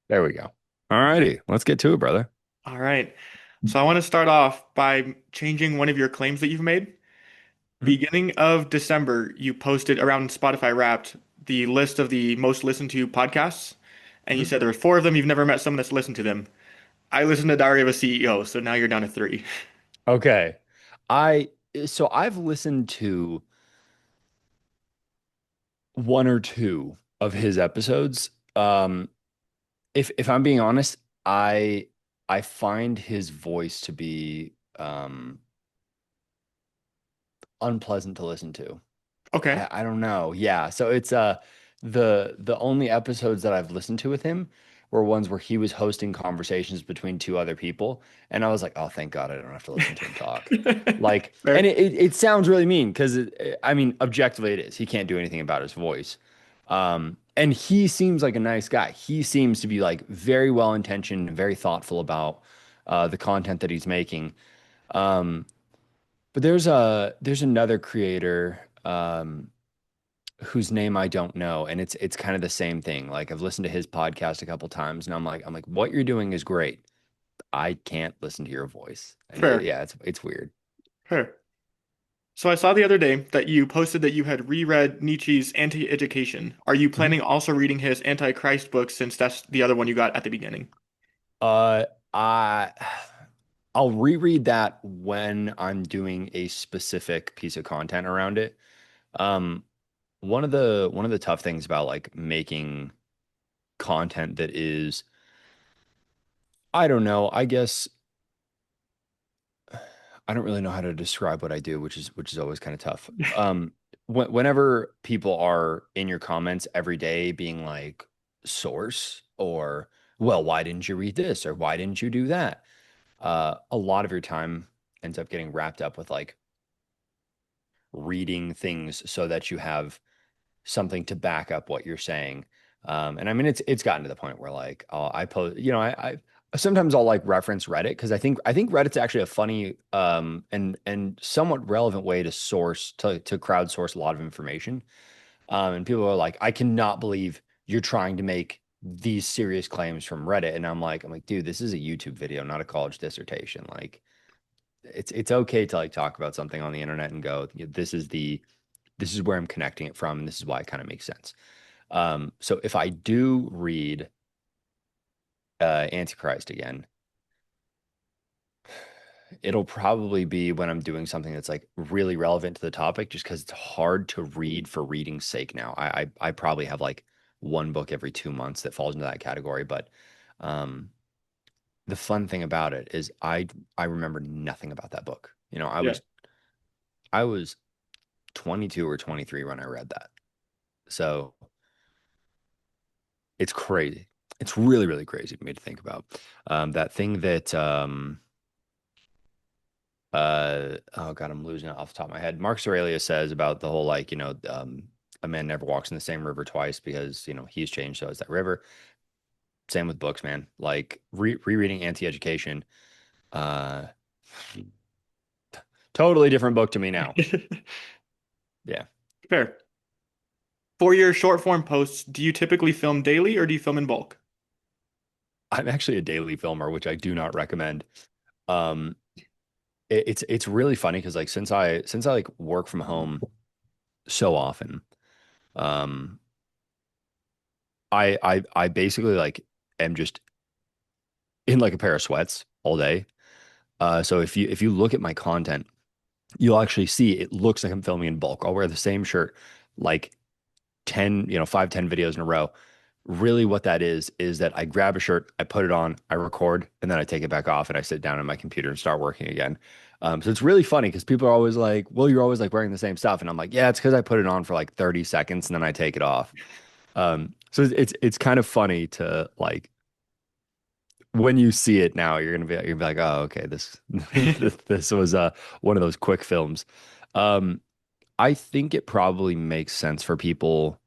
There we go. All righty, let's get to it, brother. All right. So I want to start off by changing one of your claims that you've made. Mhm. Beginning of December, you posted around Spotify Wrapped the list of the most listened to podcasts, and you Mhm. said there were four of them. You've never met someone that's listened to them. I listened to Diary of a CEO, so now you're down to three. Okay. I so I've listened to one or two of his episodes. If I'm being honest, I I find his voice to be unpleasant to listen to. Okay, I don't know. Yeah. So it's the only episodes that I've listened to with him were ones where he was hosting conversations between two other people. And I was like, oh, thank God I don't have to listen to him talk. Like, and fair, it sounds really mean because I mean, objectively it is. He can't do anything about his voice. And he seems like a nice guy. He seems to be like very well intentioned, very thoughtful about the content that he's making. Um, but there's another creator. Whose name I don't know, and it's kind of the same thing. Like I've listened to his podcast a couple times, and I'm like, what you're doing is great. I can't listen to your voice, and fair, yeah, it's weird. fair. So I saw the other day that you posted that you had reread Nietzsche's Anti-Education. Are you Mhm. planning also reading his Antichrist book since that's the other one you got at the beginning? Uh, I I'll reread that when I'm doing a specific piece of content around it. Um, one of the tough things about like making content that is, I don't know, I guess I don't really know how to describe what I do, which is always kind of tough. Whenever people are in your comments every day being like source or well, why didn't you read this or why didn't you do that? A lot of your time ends up getting wrapped up with like reading things so that you have something to back up what you're saying. And I mean, it's gotten to the point where like I post, I sometimes I'll like reference Reddit because I think Reddit's actually a funny and somewhat relevant way to source to crowdsource a lot of information. And people are like, I cannot believe you're trying to make these serious claims from Reddit. And I'm like, dude, this is a YouTube video, not a college dissertation. Like, it's okay to like talk about something on the internet and go, this is where I'm connecting it from, and this is why it kind of makes sense. So if I do read Antichrist again, it'll probably be when I'm doing something that's like really relevant to the topic, just because it's hard to read for reading's sake now. I probably have like one book every 2 months that falls into that category, but um, the fun thing about it is I remember nothing about that book. I Yeah. was I was 22 or 23 when I read that, so it's crazy. It's really, really crazy to me to think about. That thing that oh God, I'm losing it off the top of my head. Marcus Aurelius says about the whole like, a man never walks in the same river twice because, he's changed, so is that river. Same with books, man. Like rereading Anti-Education, uh totally different book to me now. Yeah. Fair. For your short form posts, do you typically film daily or do you film in bulk? I'm actually a daily filmer, which I do not recommend. Um it's really funny because like since I like work from home so often, um I basically like am just in like a pair of sweats all day. So if you look at my content, you'll actually see it looks like I'm filming in bulk. I'll wear the same shirt like 10, 5, 10 videos in a row. Really what that is that I grab a shirt, I put it on, I record, and then I take it back off and I sit down on my computer and start working again. So it's really funny because people are always like, well, you're always like wearing the same stuff. And I'm like, yeah, it's because I put it on for like 30 seconds and then I take it off. So it's kind of funny to like when you see it now, you're gonna be like, oh, okay, this this was one of those quick films. Um, I think it probably makes sense for people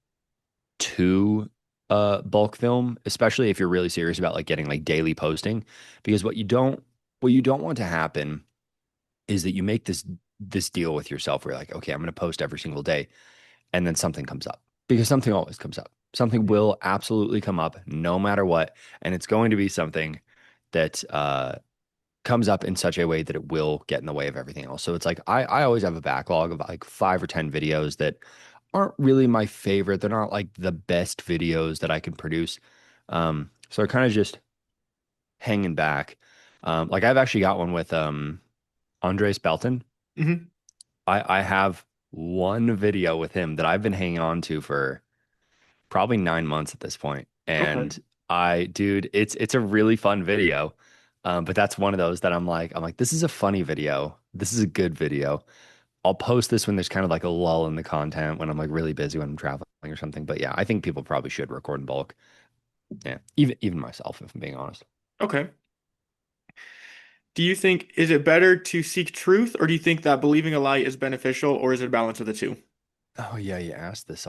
to bulk film, especially if you're really serious about like getting like daily posting, because what you don't want to happen is that you make this deal with yourself where you're like, okay, I'm gonna post every single day, and then something comes up because something always comes up. Something Mhm. will absolutely come up no matter what, and it's going to be something that comes up in such a way that it will get in the way of everything else. So it's like I always have a backlog of like 5 or 10 videos that aren't really my favorite. They're not like the best videos that I can produce. So they're kind of just hanging back. Like I've actually got one with Andres Belton. Mhm. I have one video with him that I've been hanging on to for probably 9 months at this point. Okay. And dude, it's a really fun video. But that's one of those that I'm like, this is a funny video. This is a good video. I'll post this when there's kind of like a lull in the content when I'm like really busy when I'm traveling or something. But yeah, I think people probably should record in bulk. Yeah, even myself, if I'm being honest. Okay. Do you think is it better to seek truth, or do you think that believing a lie is beneficial, or is it a balance of the two? Oh yeah, you asked this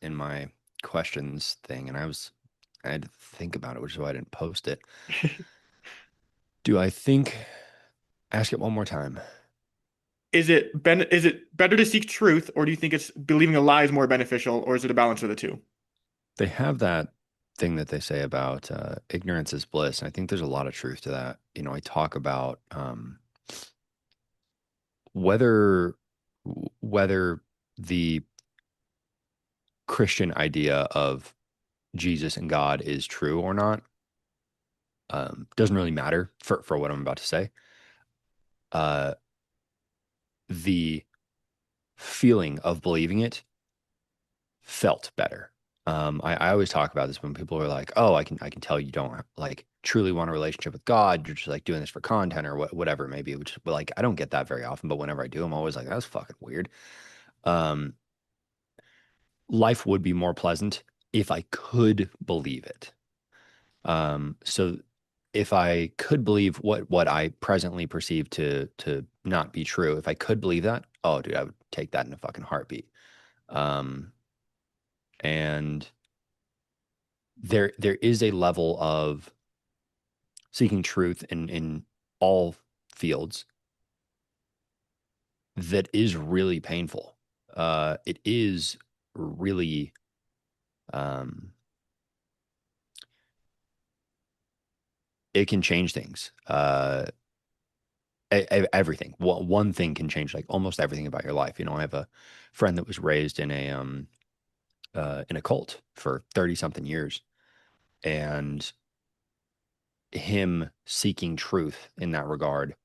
in my questions thing, and I had to think about it, which is why I didn't post it. Do I think ask it one more time? Is it better to seek truth, or do you think it's believing a lie is more beneficial, or is it a balance of the two? They have that thing that they say about ignorance is bliss, and I think there's a lot of truth to that. I talk about whether whether the Christian idea of Jesus and God is true or not doesn't really matter for what I'm about to say. Uh, the feeling of believing it felt better. I always talk about this when people are like, "Oh, I can tell you don't like truly want a relationship with God. You're just like doing this for content or whatever it may be." Which, like, I don't get that very often, but whenever I do, I'm always like, "That's fucking weird." Um, Life would be more pleasant if I could believe it. So if I could believe what I presently perceive to not be true, if I could believe that, oh, dude, I would take that in a fucking heartbeat. Um, and there is a level of seeking truth in all fields that is really painful. It is really um, it can change things. Everything. One thing can change like almost everything about your life. I have a friend that was raised in a cult for 30 something years, and him seeking truth in that regard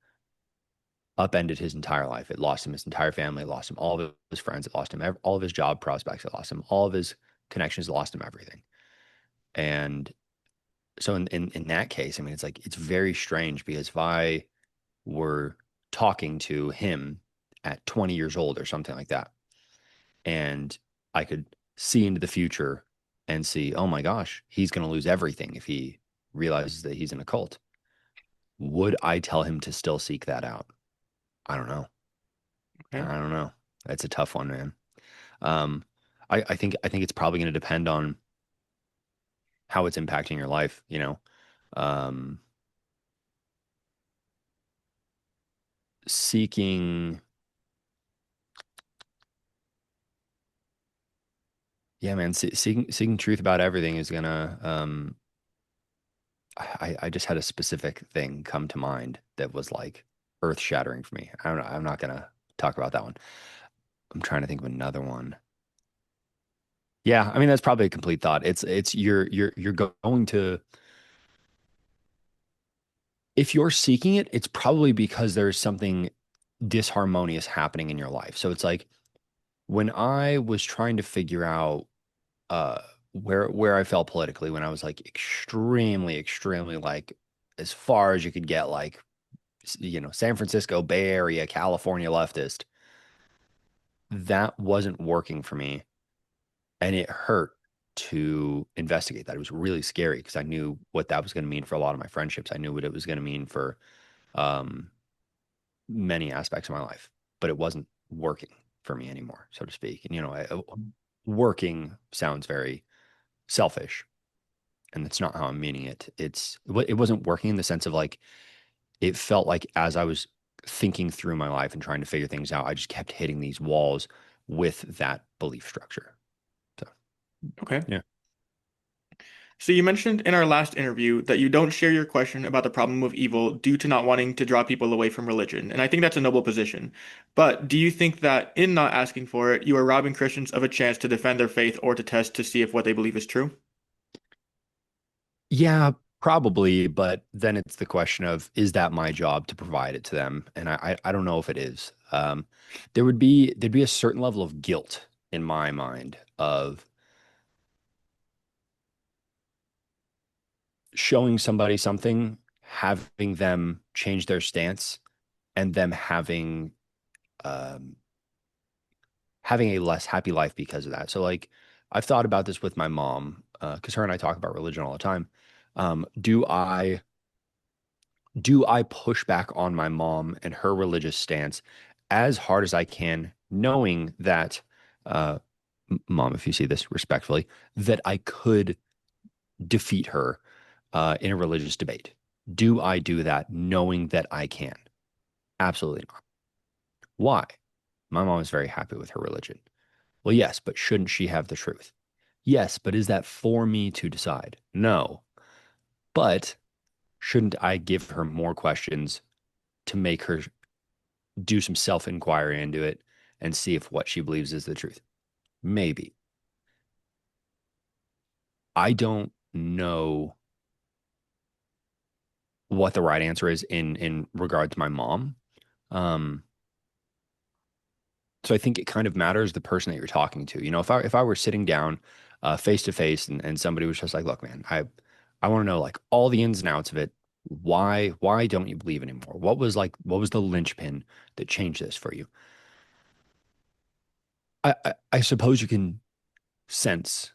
upended his entire life. It lost him his entire family, it lost him all of his friends, it lost him all of his job prospects, it lost him all of his connections, it lost him everything. And so in that case, I mean, it's like it's very strange because if I were talking to him at 20 years old or something like that, and I could see into the future and see, oh my gosh, he's going to lose everything if he realizes that he's in a cult. Would I tell him to still seek that out? I don't know. Okay. I don't know. That's a tough one, man. Um, I think it's probably going to depend on how it's impacting your life. Um, Seeking, yeah, man, seeking truth about everything is gonna. I just had a specific thing come to mind that was like earth shattering for me. I don't know. I'm not gonna talk about that one. I'm trying to think of another one. Yeah, I mean that's probably a complete thought. It's you're going to if you're seeking it, it's probably because there's something disharmonious happening in your life. So it's like when I was trying to figure out uh where I felt politically when I was like extremely like as far as you could get like San Francisco Bay Area California leftist, that wasn't working for me, and it hurt to investigate that. It was really scary because I knew what that was going to mean for a lot of my friendships. I knew what it was going to mean for um many aspects of my life, but it wasn't working for me anymore, so to speak. And working sounds very selfish, and that's not how I'm meaning it. It wasn't working in the sense of like it felt like as I was thinking through my life and trying to figure things out, I just kept hitting these walls with that belief structure. So Okay. Yeah. So you mentioned in our last interview that you don't share your question about the problem of evil due to not wanting to draw people away from religion, and I think that's a noble position. But do you think that in not asking for it, you are robbing Christians of a chance to defend their faith or to test to see if what they believe is true? Yeah, probably, but then it's the question of, is that my job to provide it to them? And I don't know if it is. There'd be a certain level of guilt in my mind of showing somebody something, having them change their stance, and them um, having a less happy life because of that. So like I've thought about this with my mom, because her and I talk about religion all the time. Do I push back on my mom and her religious stance as hard as I can, knowing that, uh, mom, if you see this respectfully, that I could defeat her in a religious debate? Do I do that knowing that I can? Absolutely not. Why? My mom is very happy with her religion. Well, yes, but shouldn't she have the truth? Yes, but is that for me to decide? No. But shouldn't I give her more questions to make her do some self inquiry into it and see if what she believes is the truth? Maybe. I don't know what the right answer is in regard to my mom. Um, so I think it kind of matters the person that you're talking to. You know, if I were sitting down face to face and somebody was just like, look, man, I want to know like all the ins and outs of it. Why don't you believe anymore? What was the linchpin that changed this for you? I suppose you can sense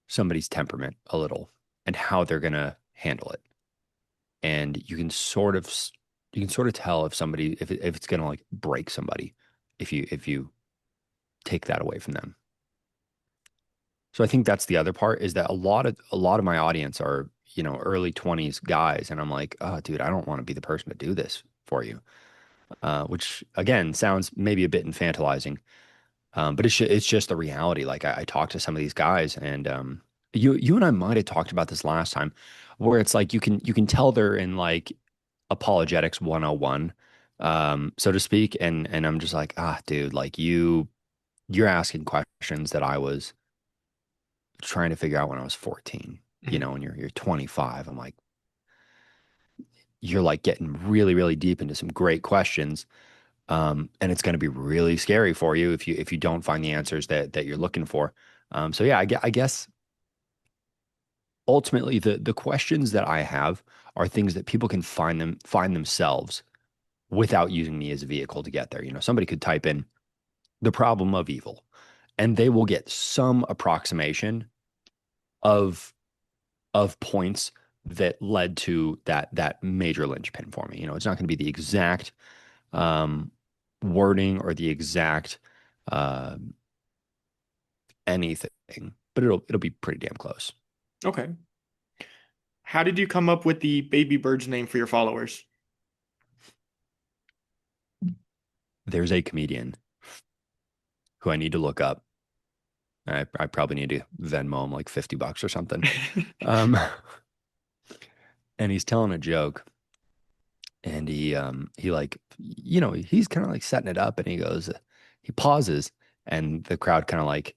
somebody's temperament a little and how they're gonna handle it. And you can sort of tell if somebody if it's gonna like break somebody if you take that away from them. So I think that's the other part is that a lot of my audience are, you know, early 20s guys, and I'm like, oh, dude, I don't want to be the person to do this for you. Which again sounds maybe a bit infantilizing, but it's just the reality. Like I talked to some of these guys, and you and I might have talked about this last time, where it's like you can tell they're in like apologetics 101, so to speak, and I'm just like, ah, dude, like you're asking questions that I was trying to figure out when I was 14, you Mhm. know, and you're 25. I'm like, you're like getting really, really deep into some great questions. And it's going to be really scary for you if you don't find the answers that you're looking for. So yeah, I guess ultimately the questions that I have are things that people can find themselves without using me as a vehicle to get there. You know, somebody could type in the problem of evil, and they will get some approximation of points that led to that major linchpin for me. You know, it's not going to be the exact um, wording or the exact uh, anything, but it'll be pretty damn close. Okay. How did you come up with the baby bird's name for your followers? There's a comedian who I need to look up. I probably need to Venmo him like $50 or something. Um, and he's telling a joke, and he like, you know, he's kind of like setting it up, and he pauses, and the crowd kind of like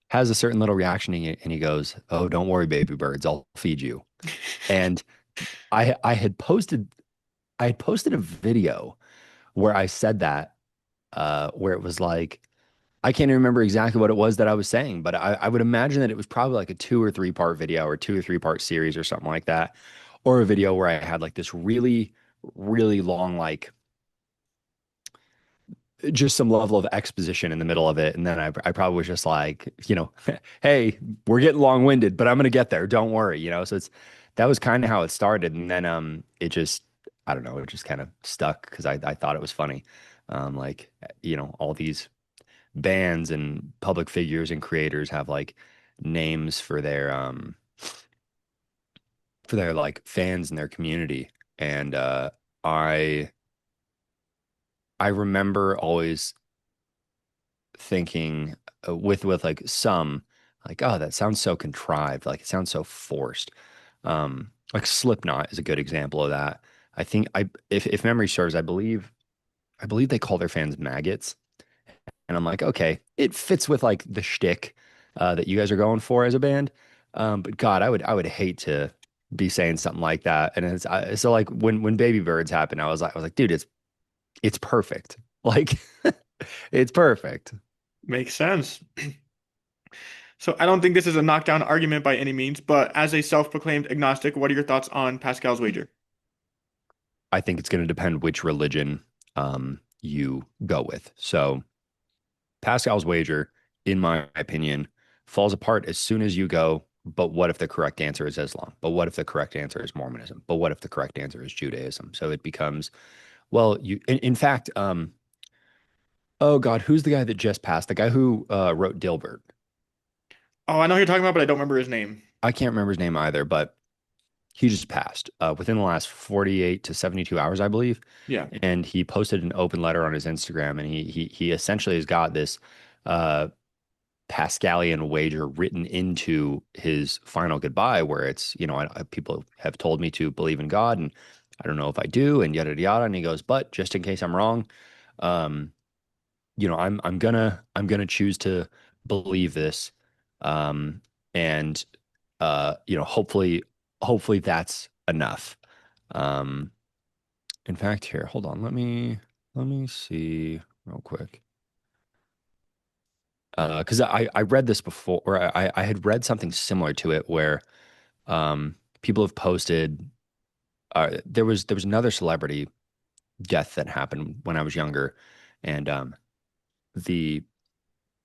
has a certain little reaction, and he goes, "Oh, don't worry, baby birds, I'll feed you." And I had posted a video where I said that, where it was like, I can't even remember exactly what it was that I was saying, but I would imagine that it was probably like a 2 or 3 part video or 2 or 3 part series or something like that, or a video where I had like this really, really long, like just some level of exposition in the middle of it. And then I probably was just like, you know, hey, we're getting long-winded, but I'm gonna get there. Don't worry, you know. So that was kind of how it started. And then it just, I don't know, it just kind of stuck because I thought it was funny. Like, you know, all these bands and public figures and creators have like names for their like fans and their community. And I I remember always thinking with like some Like, oh, that sounds so contrived. Like it sounds so forced. Like Slipknot is a good example of that. I think if memory serves, I believe they call their fans maggots. And I'm like, okay, it fits with like the shtick that you guys are going for as a band. But God, I would hate to be saying something like that. And so like when Baby Birds happened, I was like, dude, it's perfect. Like it's perfect. Makes sense. So I don't think this is a knockdown argument by any means, but as a self-proclaimed agnostic, what are your thoughts on Pascal's wager? I think it's going to depend which religion you go with. So Pascal's wager, in my opinion, falls apart as soon as you go, but what if the correct answer is Islam? But what if the correct answer is Mormonism? But what if the correct answer is Judaism? So it becomes, well, in fact, oh God, who's the guy that just passed? The guy who wrote Dilbert. Oh, I know who you're talking about, but I don't remember his name. I can't remember his name either, but he just passed within the last 48 to 72 hours, I believe. Yeah. And he posted an open letter on his Instagram, and he essentially has got this uh, Pascalian wager written into his final goodbye, where it's, people have told me to believe in God, and I don't know if I do, and yada yada yada. And he goes, but just in case I'm wrong, um, I'm gonna choose to believe this, um, and hopefully that's enough. Um, in fact, here, hold on, let me see real quick. Because I read this before, or I had read something similar to it where people have posted. There was another celebrity death that happened when I was younger, and the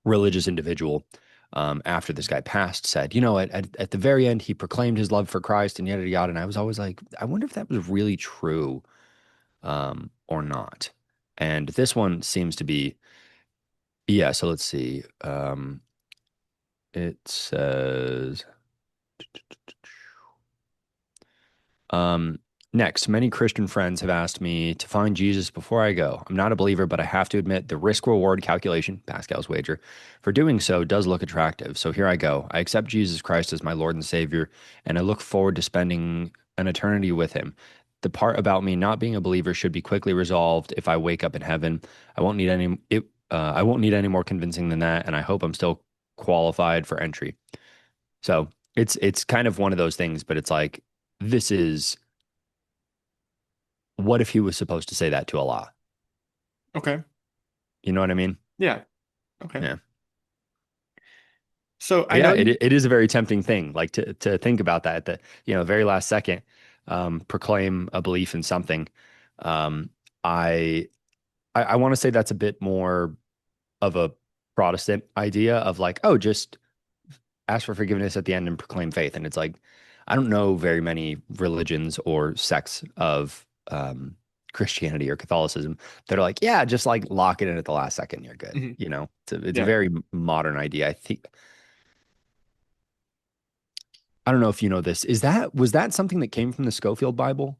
religious individual after this guy passed said, at the very end he proclaimed his love for Christ and yada yada. And I was always like, I wonder if that was really true or not. And this one seems to be, yeah. So let's see. It says. Um, Next, many Christian friends have asked me to find Jesus before I go. I'm not a believer, but I have to admit the risk reward calculation, Pascal's wager, for doing so does look attractive. So here I go. I accept Jesus Christ as my Lord and Savior, and I look forward to spending an eternity with him. The part about me not being a believer should be quickly resolved if I wake up in heaven. I won't need any more convincing than that, and I hope I'm still qualified for entry. So it's kind of one of those things, but it's like this is what if he was supposed to say that to Allah? Okay. You know what I mean? Yeah. Okay. Yeah. So But I know yeah, it you, it is a very tempting thing, like to think about that at the very last second, proclaim a belief in something. Um, I I want to say that's a bit more of a Protestant idea of like, oh, just ask for forgiveness at the end and proclaim faith. And it's like, I don't know very many religions or sects of Christianity or Catholicism that are like, yeah, just like lock it in at the last second, you're good. mhm, It's a yeah. very modern idea. I think I don't know if you know this. Was that something that came from the Schofield Bible?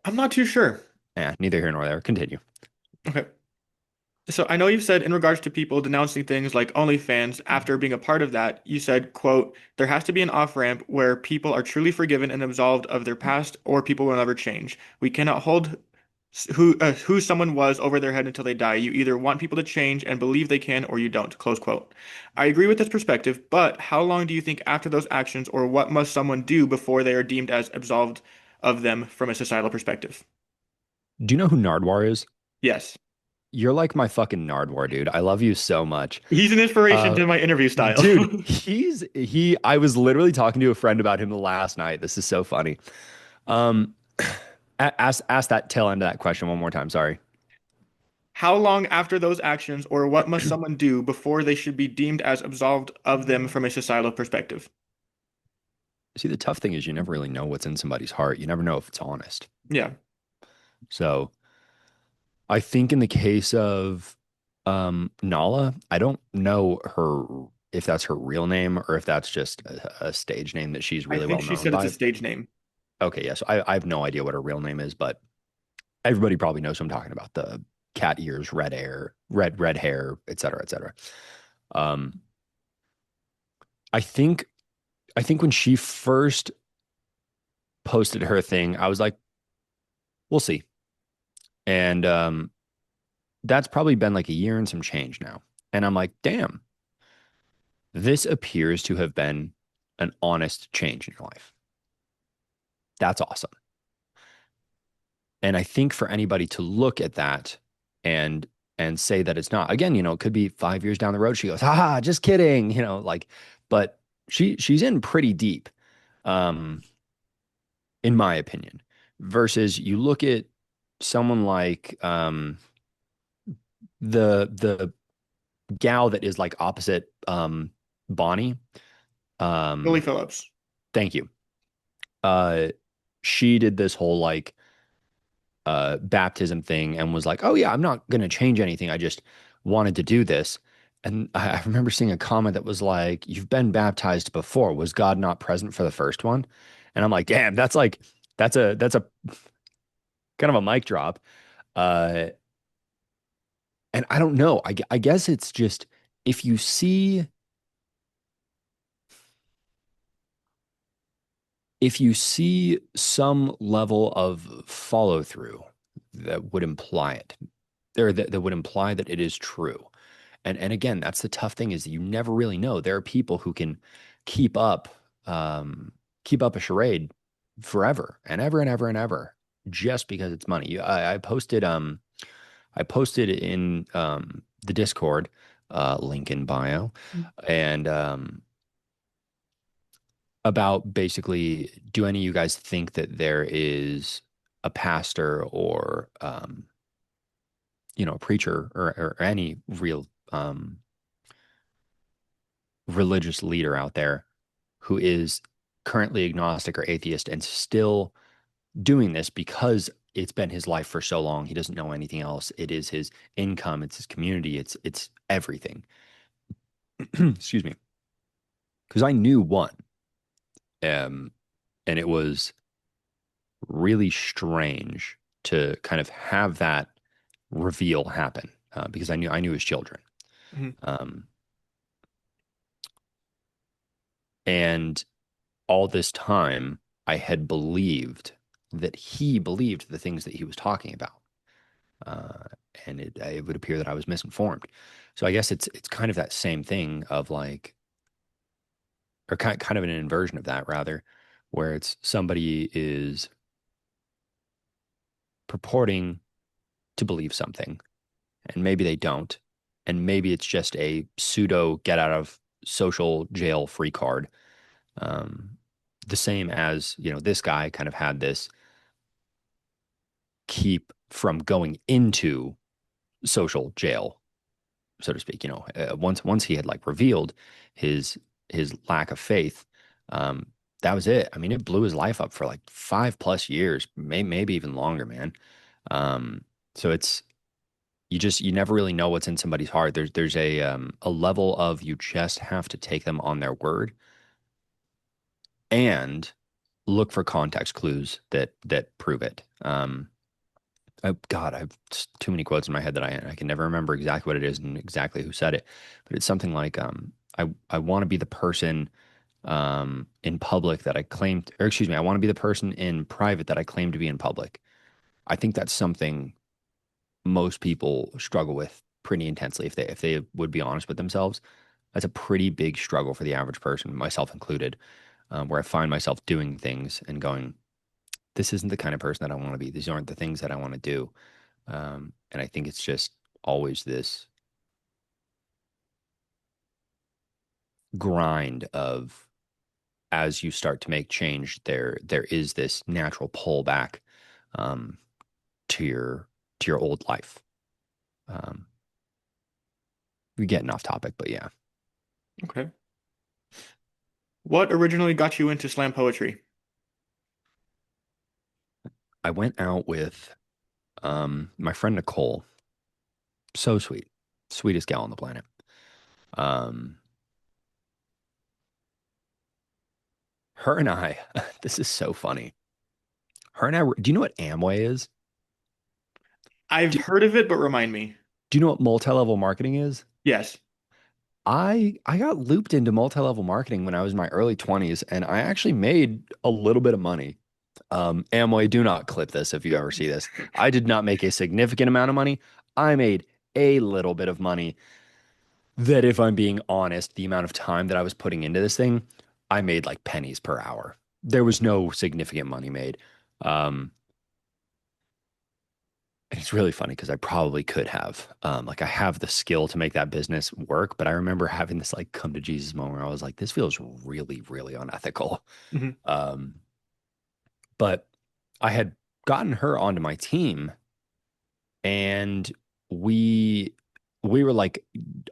I'm not too sure. Yeah, neither here nor there. Continue. Okay. So I know you've said in regards to people denouncing things like OnlyFans after being a part of that, you said, quote, there has to be an off-ramp where people are truly forgiven and absolved of their past or people will never change. We cannot hold who someone was over their head until they die. You either want people to change and believe they can or you don't, close quote. I agree with this perspective, but how long do you think after those actions or what must someone do before they are deemed as absolved of them from a societal perspective? Do you know who Nardwar is? Yes. You're like my fucking Nardwar, dude. I love you so much. He's an inspiration Uh, to my interview style. Dude, I was literally talking to a friend about him the last night. This is so funny. Um, ask that tail end of that question one more time. Sorry. How long after those actions, or what must someone do before they should be deemed as absolved of them from a societal perspective? See, the tough thing is you never really know what's in somebody's heart. You never know if it's honest. Yeah, So I think in the case of Nala, I don't know her if that's her real name or if that's just a stage name that she's I really think well she known said it's a by. stage name. Okay, yes, I have no idea what her real name is, but everybody probably knows who I'm talking about. The cat ears, red hair, red hair, et cetera, et cetera. I think I think when she first posted her thing, I was like, we'll see. And that's probably been like a year and some change now. And I'm like, damn, this appears to have been an honest change in your life. That's awesome. And I think for anybody to look at that and say that it's not, again, it could be 5 years down the road. She goes, haha, just kidding, like, but she's in pretty deep, um, in my opinion. Versus you look at someone like the gal that is like opposite Bonnie. Billy Um, Phillips. thank you. Uh, she did this whole like baptism thing and was like, "Oh yeah, I'm not going to change anything. I just wanted to do this." And I remember seeing a comment that was like, "You've been baptized before. Was God not present for the first one?" And I'm like, "Damn, that's a kind of a mic drop." Uh, and I don't know. I guess it's just if you see if you see some level of follow through that would imply it, or that would imply that it is true. And again, that's the tough thing is that you never really know. There are people who can keep up um, keep up a charade forever and ever and ever and ever just because it's money. I posted in the Discord link in bio and about basically, do any of you guys think that there is a pastor or a preacher or any real religious leader out there who is currently agnostic or atheist and still doing this because it's been his life for so long. He doesn't know anything else. It is his income, it's his community, it's everything. Excuse me. Because I knew one, um, and it was really strange to kind of have that reveal happen because I knew his children. Mhm. Um, and all this time, I had believed that he believed the things that he was talking about. Uh, and it would appear that I was misinformed. So I guess it's kind of that same thing of like, or kind of an inversion of that rather, where it's somebody is purporting to believe something, and maybe they don't, and maybe it's just a pseudo get out of social jail free card. Um, the same as this guy kind of had this keep from going into social jail, so to speak. Once he had like revealed his lack of faith, um, that was it. I mean, it blew his life up for like 5+ years, maybe even longer, man. Um, so you never really know what's in somebody's heart. There's a level of you just have to take them on their word and look for context clues that prove it. God, I've too many quotes in my head that I can never remember exactly what it is and exactly who said it, but it's something like I want to be the person in public that I claim, or excuse me, I want to be the person in private that I claim to be in public. I think that's something most people struggle with pretty intensely if they would be honest with themselves. That's a pretty big struggle for the average person, myself included, where I find myself doing things and going, this isn't the kind of person that I want to be. These aren't the things that I want to do. And I think it's just always this grind of as you start to make change, there is this natural pullback um, to your old life. Um, we're getting off topic, but yeah, Okay. What originally got you into slam poetry? I went out with my friend Nicole. So sweet, sweetest gal on the planet. Um, her and I, this is so funny. Her and I, do you know what Amway is? I've Do, heard of it, but remind me. do you know what multi-level marketing is? Yes. I got looped into multi-level marketing when I was in my early 20s, and I actually made a little bit of money. Amway, do not clip this if you ever see this. I did not make a significant amount of money. I made a little bit of money that, if I'm being honest, the amount of time that I was putting into this thing, I made like pennies per hour. There was no significant money made. Um, and it's really funny because I probably could have. Like I have the skill to make that business work, but I remember having this like come to Jesus moment where I was like, this feels really, really unethical. Hmm. Um, but I had gotten her onto my team, and we we were like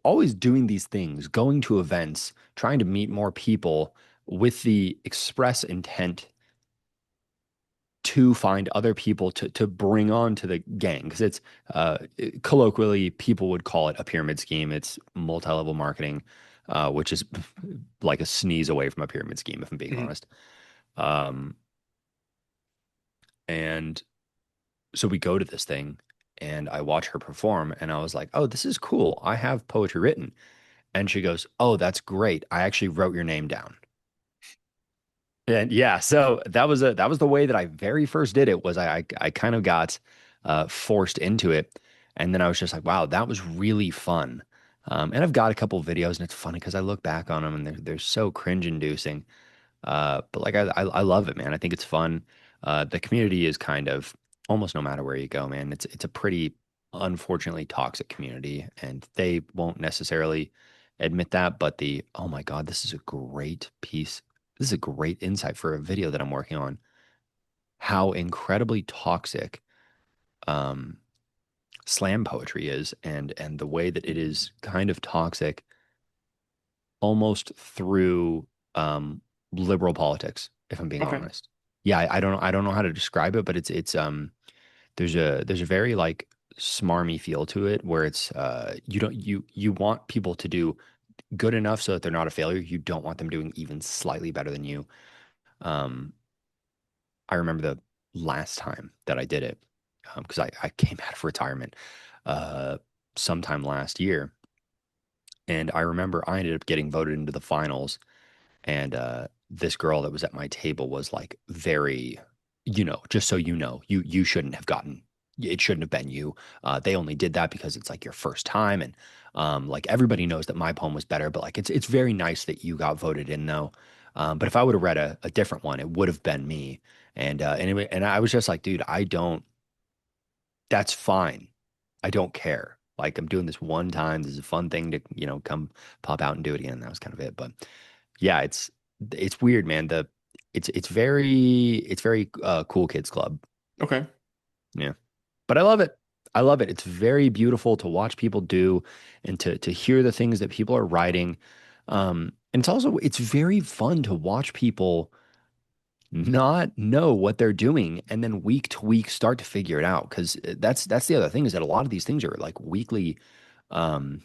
always doing these things, going to events, trying to meet more people with the express intent to find other people to bring on to the gang, because it's uh colloquially people would call it a pyramid scheme. It's multi-level marketing, which is like a sneeze away from a pyramid scheme, if I'm being Hmm. honest. um and so we go to this thing, and I watch her perform, and I was like, oh, this is cool, I have poetry written. And she goes, oh, that's great, I actually wrote your name down. And yeah, so that was the way that I very first did it. Was I kind of got forced into it, and then I was just like, wow, that was really fun. And I've got a couple of videos, and it's funny because I look back on them, and they're so cringe inducing. But like I love it, man. I think it's fun. The community is kind of, almost no matter where you go, man. It's a pretty unfortunately toxic community, and they won't necessarily admit that. But the, oh my God, this is a great piece. This is a great insight for a video that I'm working on. How incredibly toxic um, slam poetry is, and the way that it is kind of toxic almost through um, liberal politics, if I'm being Okay. honest. Yeah, I don't know how to describe it, but it's there's a very like smarmy feel to it, where it's you don't you want people to do good enough so that they're not a failure. You don't want them doing even slightly better than you. Um, I remember the last time that I did it, because I came out of retirement uh sometime last year, and I remember I ended up getting voted into the finals. And this girl that was at my table was like very, just so you shouldn't have gotten, it shouldn't have been you. They only did that because it's like your first time, and like everybody knows that my poem was better, but like it's very nice that you got voted in though. But if I would have read a different one, it would have been me. And anyway, and I was just like, dude, I don't. That's fine. I don't care. Like I'm doing this one time. This is a fun thing to, come pop out and do it again. That was kind of it. But yeah, it's weird, man. It's very cool kids club. Okay. Yeah. But I love it. I love it. It's very beautiful to watch people do, and to hear the things that people are writing. And it's very fun to watch people not know what they're doing, and then week to week start to figure it out. Because that's the other thing, is that a lot of these things are like um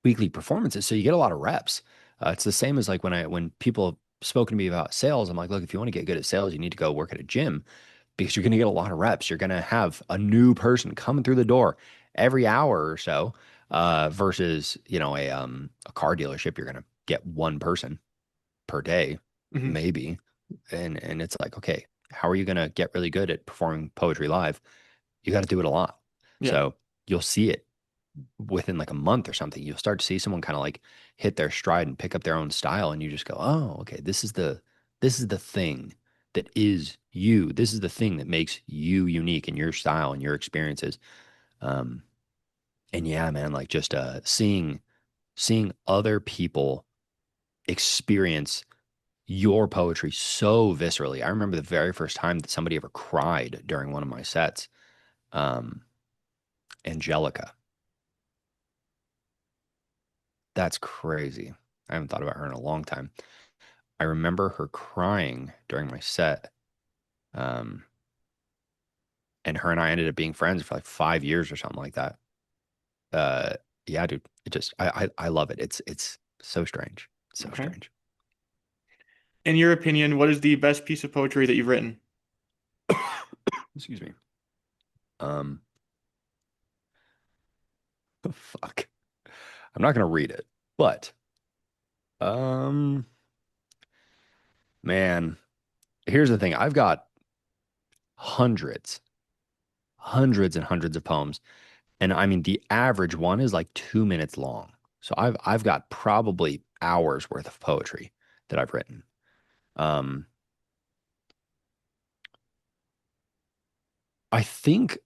weekly performances, so you get a lot of reps. It's the same as like when people have spoken to me about sales. I'm like, look, if you want to get good at sales, you need to go work at a gym, because you're going to get a lot of reps. You're going to have a new person coming through the door every hour or so, versus a car dealership. You're going to get one person per day, Hmm. maybe. And it's like, okay, how are you going to get really good at performing poetry live? You got to do it a lot. Yeah. So you'll see it within like a month or something. You'll start to see someone kind of like hit their stride and pick up their own style, and you just go, oh, okay, this is the thing that is you. This is the thing that makes you unique in your style and your experiences. Um, and yeah, man, like just seeing other people experience your poetry so viscerally. I remember the very first time that somebody ever cried during one of my sets. Um, Angelica. That's crazy. I haven't thought about her in a long time. I remember her crying during my set. Um, and her and I ended up being friends for like 5 years or something like that. Uh, yeah, dude, I love it. It's so strange. So Okay. strange. In your opinion, what is the best piece of poetry that you've written? Excuse me. Um, fuck. I'm not gonna read it, but Um, man, here's the thing. I've got hundreds, hundreds and hundreds of poems. And I mean, the average one is like 2 minutes long. So I've got probably hours worth of poetry that I've written. Um, I think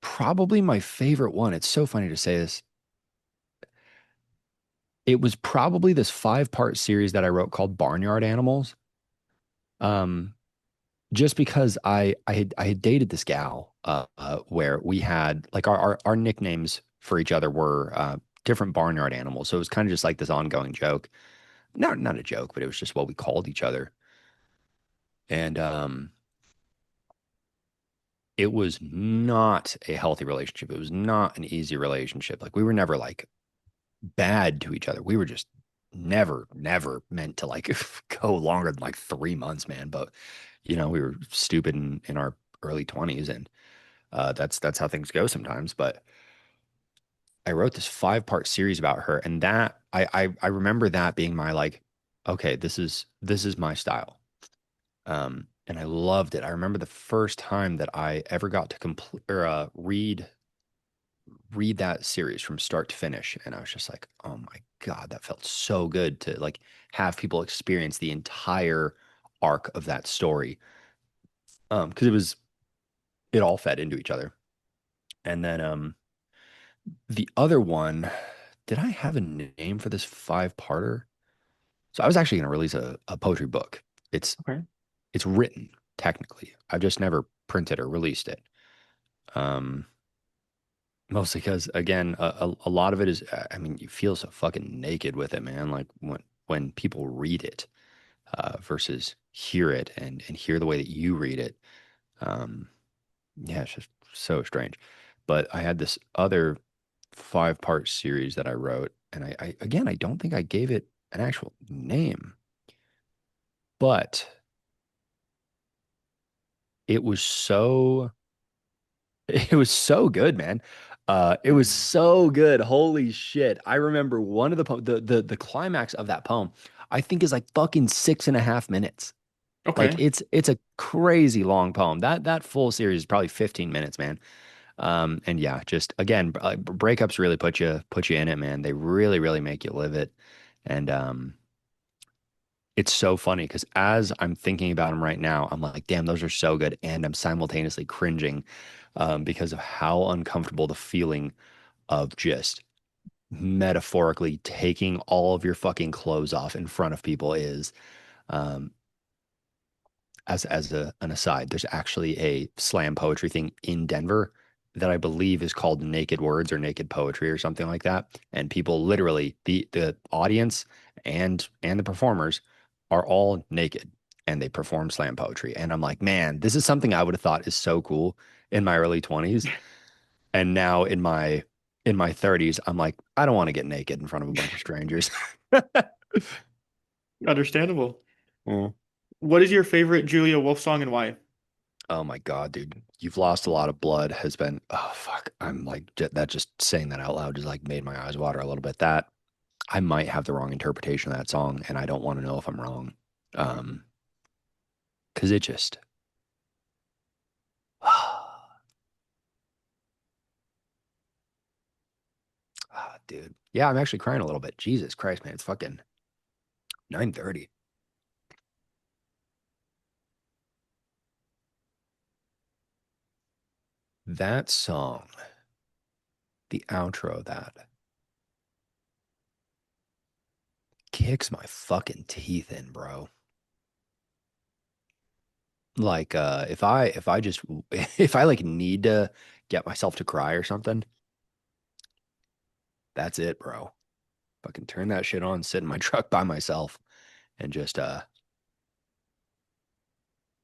probably my favorite one, it's so funny to say this. It was probably this 5-part series that I wrote called Barnyard Animals. Um, just because I had dated this gal where we had like our nicknames for each other were different barnyard animals. So it was kind of just like this ongoing joke. Not a joke, but it was just what we called each other. And it was not a healthy relationship. It was not an easy relationship. Like we were never like bad to each other. We were just never meant to like go longer than like 3 months, man. But we were stupid in our early 20s, and that's how things go sometimes. But I wrote this 5-part series about her, and that I remember that being my like, okay, this is my style. And I loved it. I remember the first time that I ever got to complete or read that series from start to finish, and I was just like, oh my God, that felt so good to like have people experience the entire arc of that story. Because it all fed into each other. And then the other one, did I have a name for this 5-parter? So I was actually going to release a poetry book. It's Okay. it's written technically. I've just never printed or released it. Um, Mostly because again, a lot of it is, I mean, you feel so fucking naked with it, man. Like when people read it versus hear it and hear the way that you read it. Um, yeah, it's just so strange. But I had this other 5-part series that I wrote, and I again, I don't think I gave it an actual name, but it was so it was so good, man. It was so good. Holy shit. I remember one of the climax of that poem, I think is like fucking 6.5 minutes. Like Okay. it's a crazy long poem. That full series is probably 15 minutes, man. And yeah, just again, breakups really put you in it, man. They really make you live it. And it's so funny because as I'm thinking about them right now, I'm like, damn, those are so good. And I'm simultaneously cringing because of how uncomfortable the feeling of just metaphorically taking all of your fucking clothes off in front of people is. Um, as an aside, there's actually a slam poetry thing in Denver that I believe is called Naked Words or Naked Poetry or something like that. And people literally, the audience and the performers are all naked and they perform slam poetry. And I'm like, man, this is something I would have thought is so cool in my early 20s. And now in my 30s, I'm like, I don't want to get naked in front of a bunch of strangers. Understandable. Mm. What is your favorite Julia Wolf song and why? Oh my God, dude. You've lost a lot of blood has been, oh fuck. I'm like, that just saying that out loud just like made my eyes water a little bit. That I might have the wrong interpretation of that song and I don't want to know if I'm wrong. Um, Cause it just, dude. Yeah, I'm actually crying a little bit. Jesus Christ, man. It's fucking 9:30. That song, the outro of that kicks my fucking teeth in, bro. Like, if I just, if I like need to get myself to cry or something, that's it, bro. Fucking turn that shit on, sit in my truck by myself, and just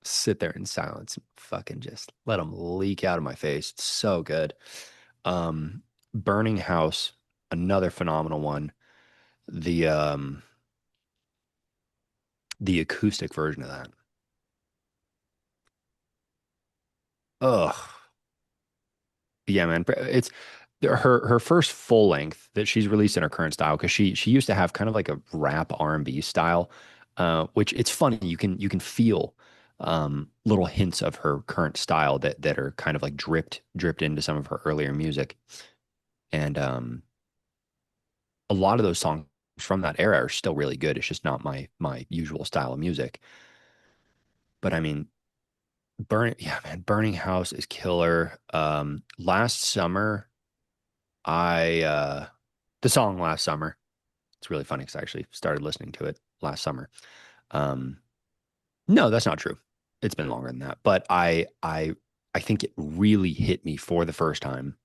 sit there in silence and fucking just let them leak out of my face. It's so good. Burning House, another phenomenal one. The um the acoustic version of that. Ugh. Yeah, man. It's her first full length that she's released in her current style, because she used to have kind of like a rap R&B style, which it's funny, you can feel little hints of her current style that are kind of like dripped into some of her earlier music. And a lot of those songs from that era are still really good. It's just not my usual style of music. But I mean, yeah, man, Burning House is killer. Last summer, I the song Last Summer. It's really funny because I actually started listening to it last summer. Um, no, that's not true. It's been longer than that. But I think it really hit me for the first time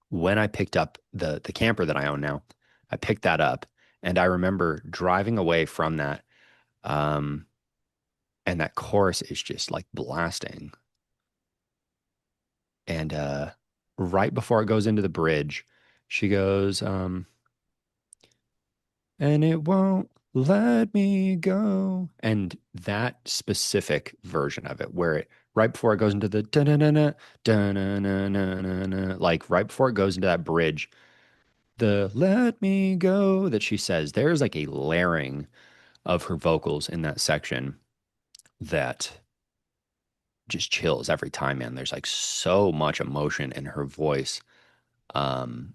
when I picked up the camper that I own now. I picked that up, and I remember driving away from that. Um, and that chorus is just like blasting. And right before it goes into the bridge, she goes, and it won't let me go. And that specific version of it, where it right before it goes into the da-na-na-na, da-na-na-na-na-na, like right before it goes into that bridge, the let me go that she says, there's like a layering of her vocals in that section that just chills every time, man. There's like so much emotion in her voice. Um,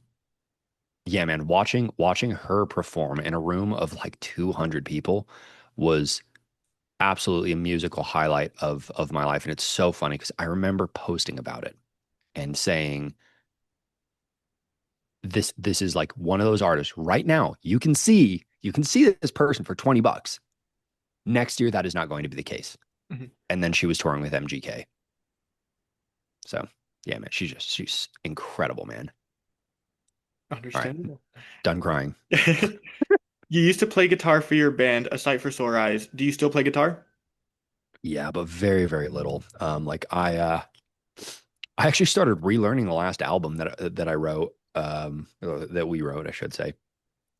yeah, man, watching her perform in a room of like 200 people was absolutely a musical highlight of my life. And it's so funny because I remember posting about it and saying, this is like one of those artists right now. You can see this person for 20 bucks. Next year, that is not going to be the case. Mhm. And then she was touring with MGK. So yeah, man, she's incredible, man. All right, Understandable. done crying. You used to play guitar for your band, A Sight for Sore Eyes. Do you still play guitar? Yeah, but very, very little. Like I actually started relearning the last album that I wrote, or that we wrote, I should say.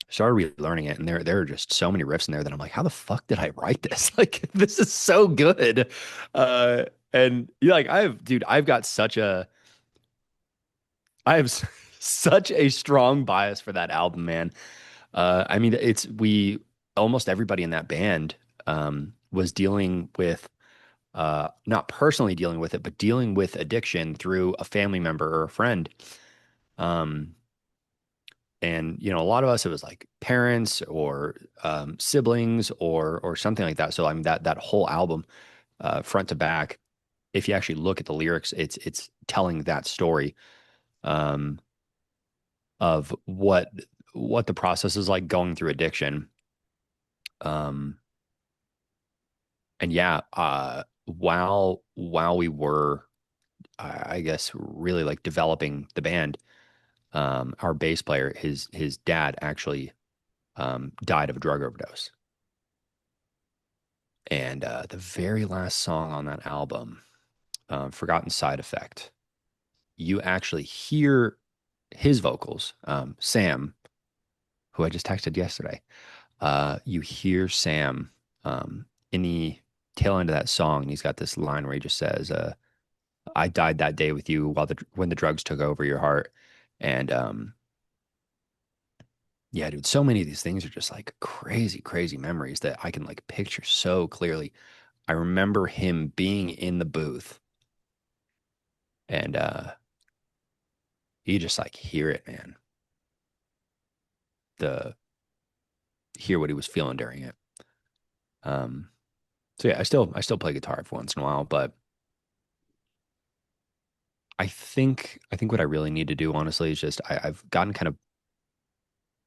Started relearning it, and there are just so many riffs in there that I'm like, how the fuck did I write this? Like, this is so good. And yeah, like I've got I have such a strong bias for that album, man. I mean, it's we almost everybody in that band was dealing with not personally dealing with it, but dealing with addiction through a family member or a friend. Um, and a lot of us, it was like parents or siblings or something like that. So I mean that whole album, front to back, if you actually look at the lyrics, it's telling that story um, of what the process is like going through addiction. Um, and yeah, while we were, I guess, really like developing the band, our bass player, his dad actually died of a drug overdose. And the very last song on that album, Forgotten Side Effect, you actually hear his vocals, Sam, who I just texted yesterday. You hear Sam in the tail end of that song, and he's got this line where he just says, "I died that day with you when the drugs took over your heart." And yeah, dude, so many of these things are just like crazy, crazy memories that I can like picture so clearly. I remember him being in the booth, and you just like hear it, man. The Hear what he was feeling during it. Um, so yeah, I still play guitar every once in a while, but I think what I really need to do, honestly, is just I've gotten kind of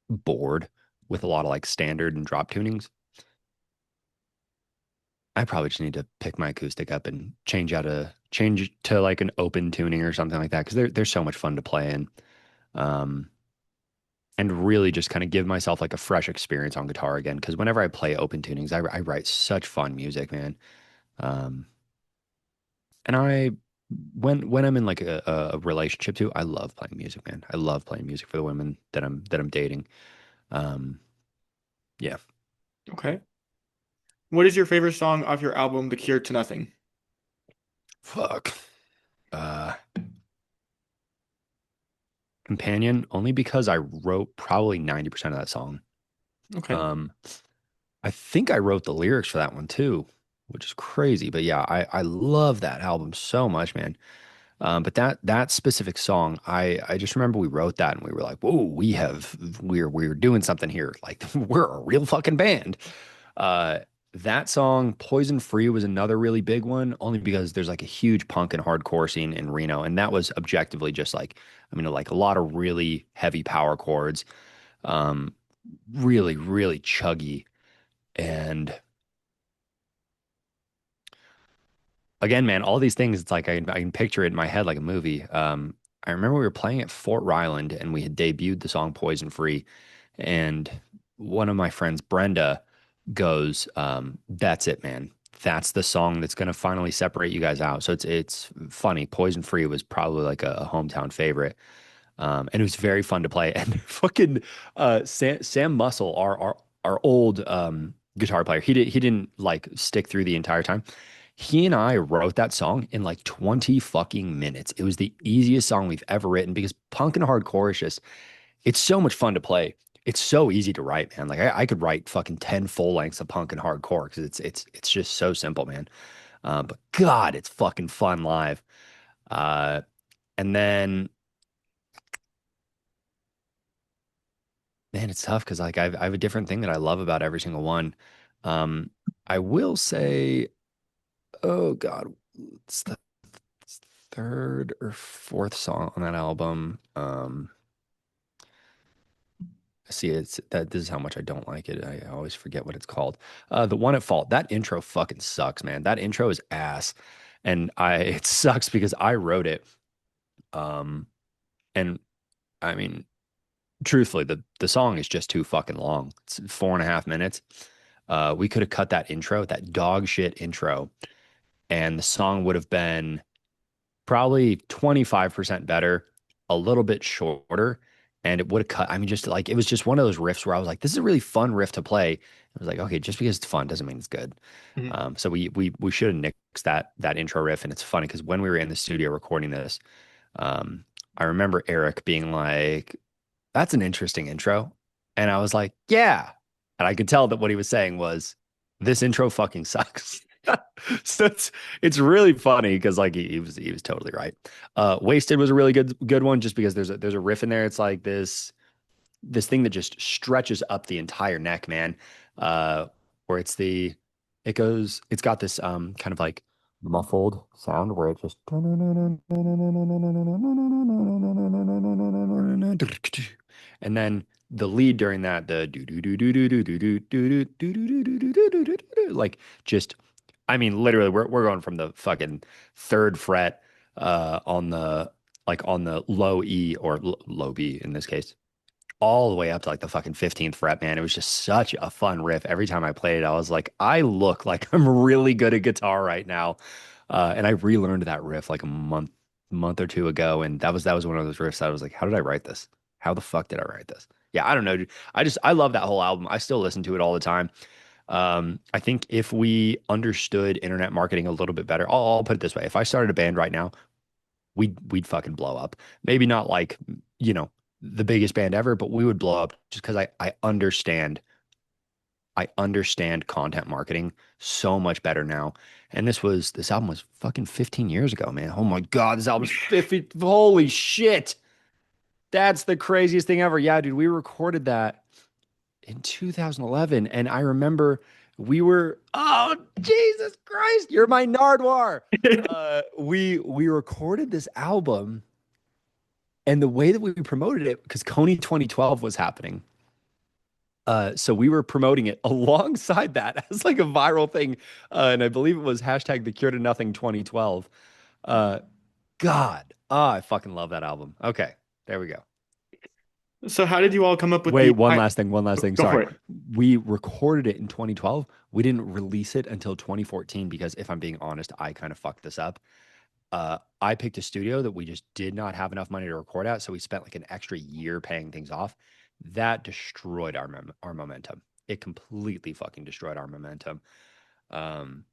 bored with a lot of like standard and drop tunings. I probably just need to pick my acoustic up and change to like an open tuning or something like that, because they're so much fun to play in. Um, and really just kind of give myself like a fresh experience on guitar again. Because whenever I play open tunings, I write such fun music, man. Um, and when I'm in like a relationship too, I love playing music, man. I love playing music for the women that I'm dating. Um, yeah, Okay. What is your favorite song off your album, The Cure to Nothing? fuck. Uh, Companion, only because I wrote probably 90% of that song. Okay. Um, I think I wrote the lyrics for that one too, which is crazy. But yeah, I love that album so much, man. But that specific song, I just remember we wrote that and we were like, whoa, we're doing something here. Like we're a real fucking band. Uh, that song, Poison Free, was another really big one, only because there's like a huge punk and hardcore scene in Reno, and that was objectively just like, I mean, like a lot of really heavy power chords, um, really, really chuggy, and again, man, all these things, it's like I can picture it in my head like a movie. I remember we were playing at Fort Ryland and we had debuted the song Poison Free. And one of my friends, Brenda, goes, That's it, man. That's the song that's gonna finally separate you guys out. So it's funny. Poison Free was probably like a hometown favorite. And it was very fun to play. And fucking Sam Muscle, our old guitar player, he didn't like stick through the entire time. He and I wrote that song in like 20 fucking minutes. It was the easiest song we've ever written because punk and hardcore is just, it's so much fun to play. It's so easy to write, man. Like I could write fucking 10 full lengths of punk and hardcore because it's just so simple, man. But God, it's fucking fun live. Uh, and then Man, it's tough because like I have a different thing that I love about every single one. Um, I will say, oh God, it's the third or fourth song on that album. See, it's that this is how much I don't like it. I always forget what it's called. The one at fault. That intro fucking sucks, man. That intro is ass, and I it sucks because I wrote it. Um, and I mean, truthfully, the song is just too fucking long. It's 4.5 minutes. We could have cut that intro, that dog shit intro, and the song would have been probably 25% better, a little bit shorter, and it would have cut. I mean, just like it was just one of those riffs where I was like, this is a really fun riff to play. I was like, okay, just because it's fun doesn't mean it's good. Mhm. So we should have nixed that intro riff, and it's funny because when we were in the studio recording this, um, I remember Eric being like, that's an interesting intro. And I was like, yeah. And I could tell that what he was saying was, this intro fucking sucks. So it's really funny because like he was totally right. Wasted was a really good one just because there's a riff in there. It's like this thing that just stretches up the entire neck, man. Uh, where it's got this kind of like muffled sound where it just and then the lead during that the do do do do do do do do do do do do do do do like just I mean literally we're going from the fucking third fret on the like on the low E or low B in this case all the way up to like the fucking 15th fret, man. It was just such a fun riff. Every time I played it, I was like, I look like I'm really good at guitar right now. And I relearned that riff like a month or two ago. And that was one of those riffs that I was like, how did I write this? How the fuck did I write this? Yeah, I don't know, dude. I love that whole album. I still listen to it all the time. I think if we understood internet marketing a little bit better, I'll put it this way. If I started a band right now, we'd fucking blow up. Maybe not like, you know, the biggest band ever, but we would blow up just because I understand content marketing so much better now. And this album was fucking 15 years ago, man. Oh my God, this album's 50. Holy shit. That's the craziest thing ever. Yeah, dude, we recorded that in 2011. And I remember oh, Jesus Christ, you're my Nardwar. We recorded this album and the way that we promoted it, because Coney 2012 was happening. So we were promoting it alongside that as like a viral thing. And I believe it was hashtag the cure to nothing 2012. Uh, God, I fucking love that album. Okay, there we go. So how did you all come up with Wait, the one last thing. go for Sorry. it. We recorded it in 2012. We didn't release it until 2014 because if I'm being honest, I kind of fucked this up. I picked a studio that we just did not have enough money to record at, so we spent like an extra year paying things off. That destroyed our momentum. It completely fucking destroyed our momentum. Um,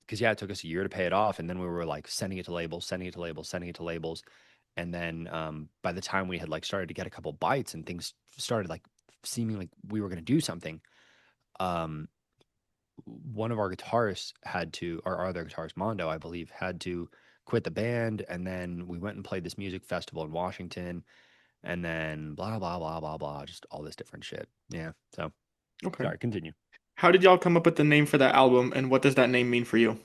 because yeah, it took us a year to pay it off, and then we were like sending it to labels, sending it to labels, sending it to labels, And then by the time we had like started to get a couple bites and things started like seeming like we were going to do something, um, one of our guitarists had to, or our other guitarist, Mondo, I believe, had to quit the band. And then we went and played this music festival in Washington. And then blah, blah, blah, blah, blah, just all this different shit. Yeah. So Okay. sorry, continue. How did y'all come up with the name for that album, and what does that name mean for you?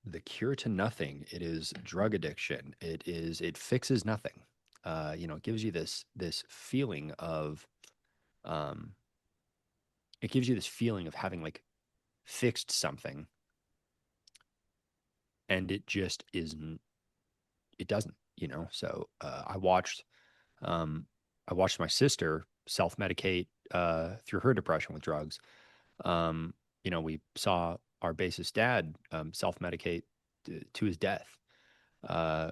The cure to nothing. It is drug addiction. It fixes nothing. It gives you this feeling of, um, it gives you this feeling of having like fixed something, and it just isn't. It doesn't. So um, I watched my sister self medicate through her depression with drugs. Um, we saw our bassist dad self medicate to his death. Uh,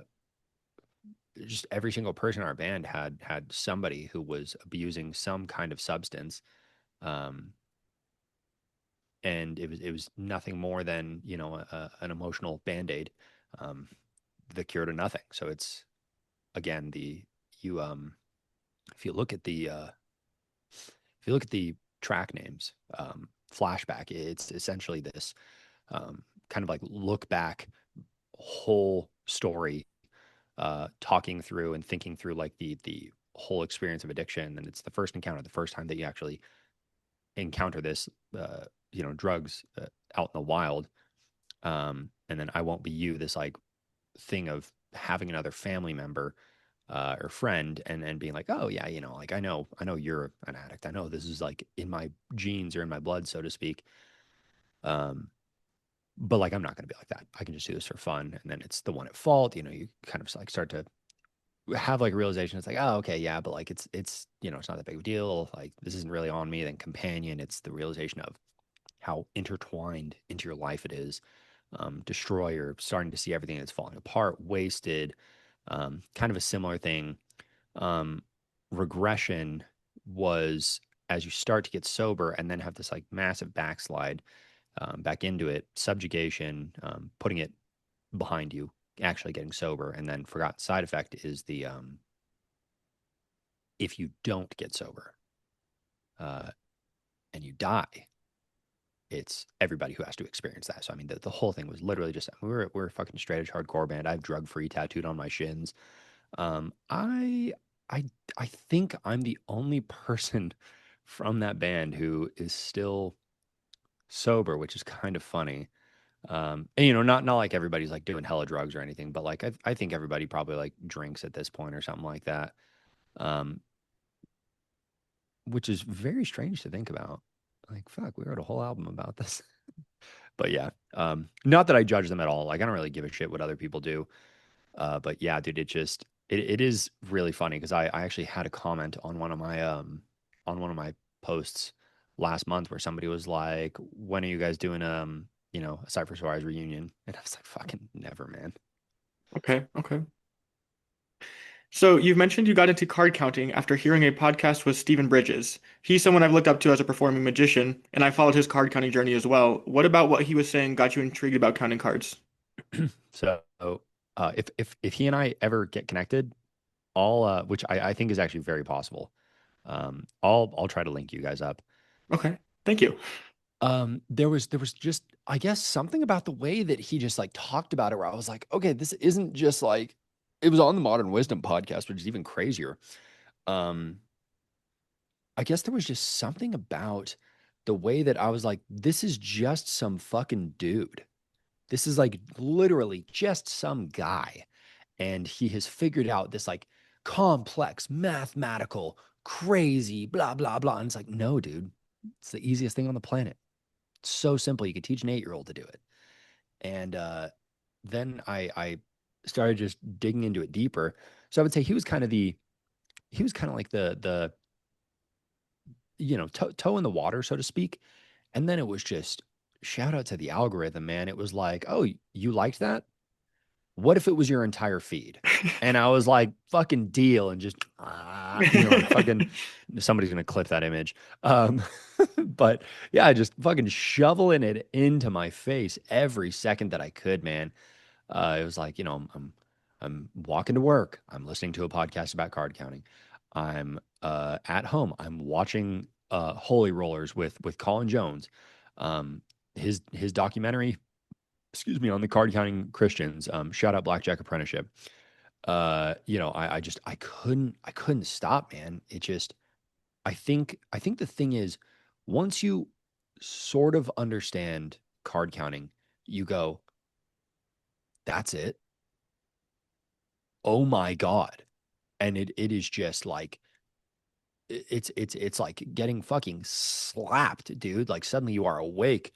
just every single person in our band had somebody who was abusing some kind of substance, um, and it was nothing more than an emotional band-aid, um, the cure to nothing. So it's again the you if you look at the track names, flashback, it's essentially this kind of like look back whole story, talking through and thinking through like the whole experience of addiction. And it's the first encounter, the first time that you actually encounter this, drugs out in the wild. And then I won't be you, this like thing of having another family member or friend and being like, oh yeah, like I know you're an addict. I know this is like in my genes or in my blood, so to speak. Um, but like I'm not going to be like that. I can just do this for fun, and then it's the one at fault. You kind of like start to have like a realization. It's like, oh, okay, yeah, but like it's it's not that big of a deal. Like this isn't really on me. Then companion, it's the realization of how intertwined into your life it is. Destroyer, starting to see everything that's falling apart, wasted. Kind of a similar thing. Um, Regression was as you start to get sober and then have this like massive backslide back into it, subjugation, putting it behind you, actually getting sober, and then forgotten side effect is the if you don't get sober uh, and you die, it's everybody who has to experience that. So I mean, the whole thing was literally just we're a fucking straight edge hardcore band. I have drug free tattooed on my shins. Um, I I I think I'm the only person from that band who is still sober, which is kind of funny. And not like everybody's like doing hella drugs or anything, but like I think everybody probably like drinks at this point or something like that. Um, which is very strange to think about. Like, fuck, we wrote a whole album about this. But yeah, not that I judge them at all. Like, I don't really give a shit what other people do. But yeah, dude, it is really funny because I actually had a comment on one of my posts last month where somebody was like, "When are you guys doing a Cypher Soares reunion?" And I was like, "Fucking never, man." Okay, okay. So you've mentioned you got into card counting after hearing a podcast with Stephen Bridges. He's someone I've looked up to as a performing magician, and I followed his card counting journey as well. What about what he was saying got you intrigued about counting cards? So if he and I ever get connected, I'll which I think is actually very possible. I'll try to link you guys up. Okay, thank you. There was just I guess something about the way that he just like talked about it where I was like, okay, this isn't just like it was on the Modern Wisdom podcast, which is even crazier. Um, I guess there was just something about the way that I was like, this is just some fucking dude. This is like literally just some guy. And he has figured out this like complex, mathematical, crazy, blah, blah, blah. And it's like, no, dude, it's the easiest thing on the planet. It's so simple. You could teach an 8-year-old to do it. And then I started just digging into it deeper. So I would say he was kind of like the toe in the water, so to speak. And then it was just shout out to the algorithm, man. It was like, oh, you liked that? What if it was your entire feed? And I was like, fucking deal. And just, I'm fucking, somebody's going to clip that image. Um, but yeah, just fucking shoveling it into my face every second that I could, man. It was like, I'm walking to work. I'm listening to a podcast about card counting. I'm at home. I'm watching Holy Rollers with Colin Jones. His documentary, excuse me, on the card counting Christians. Shout out Blackjack Apprenticeship. I just I couldn't stop, man. It just I think the thing is, once you sort of understand card counting, you go, that's it. Oh my God. And it is just like it's like getting fucking slapped, dude. Like suddenly you are awake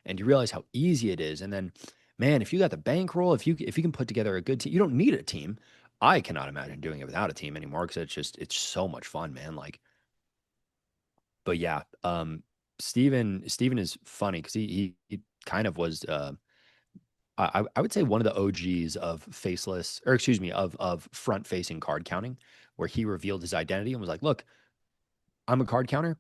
and you realize how easy it is. And then, man, if you got the bankroll, if you can put together a good team, you don't need a team. I cannot imagine doing it without a team anymore because it's so much fun, man. Like, but yeah, Steven is funny because he kind of was I would say one of the OGs of faceless, or excuse me, of front facing card counting, where he revealed his identity and was like, look, I'm a card counter.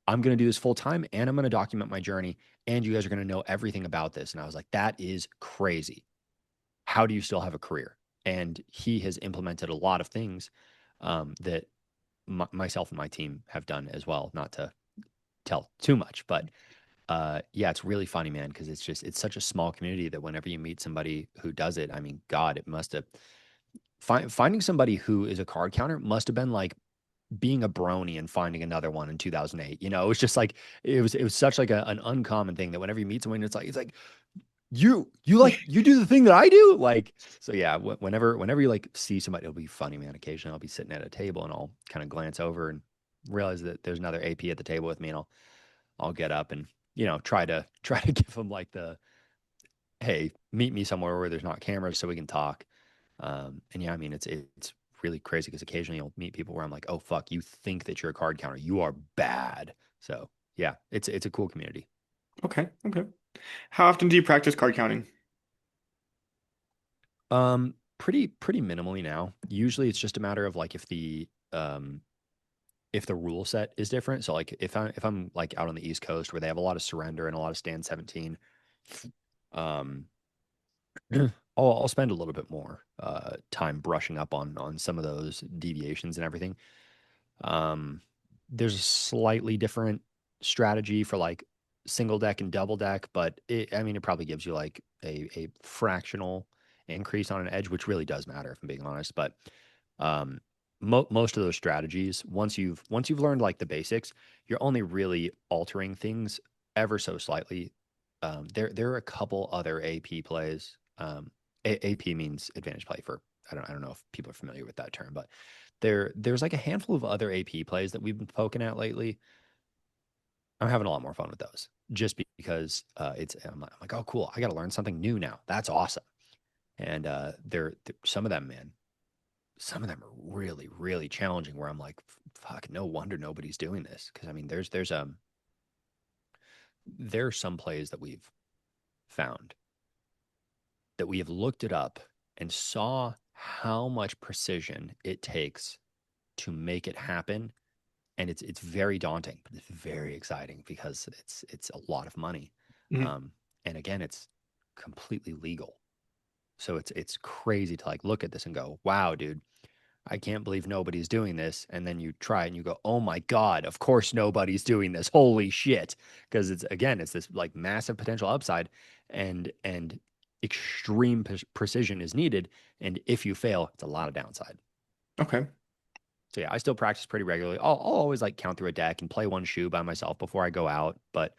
I'm going to do this full time and I'm going to document my journey. And you guys are going to know everything about this. And I was like, that is crazy. How do you still have a career? And he has implemented a lot of things that myself and my team have done as well. Not to tell too much, but yeah, it's really funny, man, because it's such a small community that whenever you meet somebody who does it, I mean, God, it must have finding somebody who is a card counter must have been like being a brony and finding another one in 2008. You know, it was just like it was such like an uncommon thing that whenever you meet someone, it's like you do the thing that I do. Like so, yeah. Whenever you like see somebody, it'll be funny, man. Occasionally, I'll be sitting at a table and I'll kind of glance over and realize that there's another AP at the table with me, and I'll get up and try to give them like the hey, meet me somewhere where there's not cameras so we can talk. And yeah, I mean it's really crazy because occasionally you'll meet people where I'm like, oh fuck, you think that you're a card counter, you are bad. So yeah, it's a cool community. Okay, okay. How often do you practice card counting? Pretty minimally now. Usually it's just a matter of like if the rule set is different. So like if I'm like out on the East Coast where they have a lot of surrender and a lot of stand 17, um I'll spend a little bit more time brushing up on some of those deviations and everything. Um, there's a slightly different strategy for like single deck and double deck, but I mean, it probably gives you like a fractional increase on an edge, which really does matter if I'm being honest. But um, most of those strategies, once you've learned like the basics, you're only really altering things ever so slightly. There are a couple other AP plays. AP means advantage play for I don't know if people are familiar with that term, but there's like a handful of other AP plays that we've been poking at lately. I'm having a lot more fun with those just because I'm like, oh cool, I got to learn something new now. That's awesome. And they're some of them, man. Some of them are really really challenging. Where I'm like, fuck, no wonder nobody's doing this because I mean, there are some plays that we've found that we have looked it up and saw how much precision it takes to make it happen, and it's very daunting, but it's very exciting because it's a lot of money, Mhm. um, and again, it's completely legal. So it's crazy to like look at this and go, wow, dude, I can't believe nobody's doing this. And then you try it and you go, oh my God, of course nobody's doing this. Holy shit. Because it's this like massive potential upside and extreme precision is needed. And if you fail, it's a lot of downside. Okay. So yeah, I still practice pretty regularly. I'll always like count through a deck and play one shoe by myself before I go out. But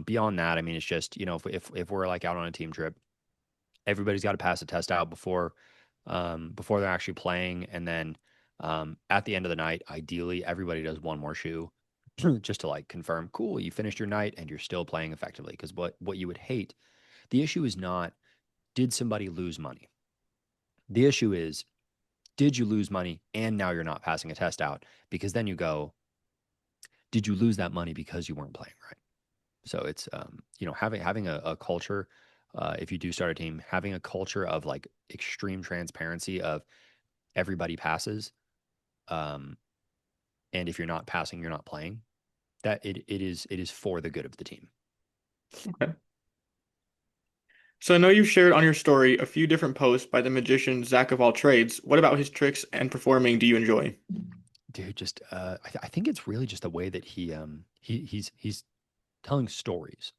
beyond that, I mean, it's just, if we're like out on a team trip, everybody's got to pass a test out before they're actually playing, and then at the end of the night, ideally, everybody does one more shoe just to like confirm, cool, you finished your night and you're still playing effectively. Because what you would hate, the issue is not did somebody lose money. The issue is did you lose money and now you're not passing a test out? Because then you go, did you lose that money because you weren't playing right? So it's having a culture, if you do start a team, having a culture of like extreme transparency of everybody passes, um, and if you're not passing, you're not playing. That it is for the good of the team. Okay. So I know you've shared on your story a few different posts by the magician Zach of all trades. What about his tricks and performing do you enjoy? Dude, just I think it's really just the way that he's telling stories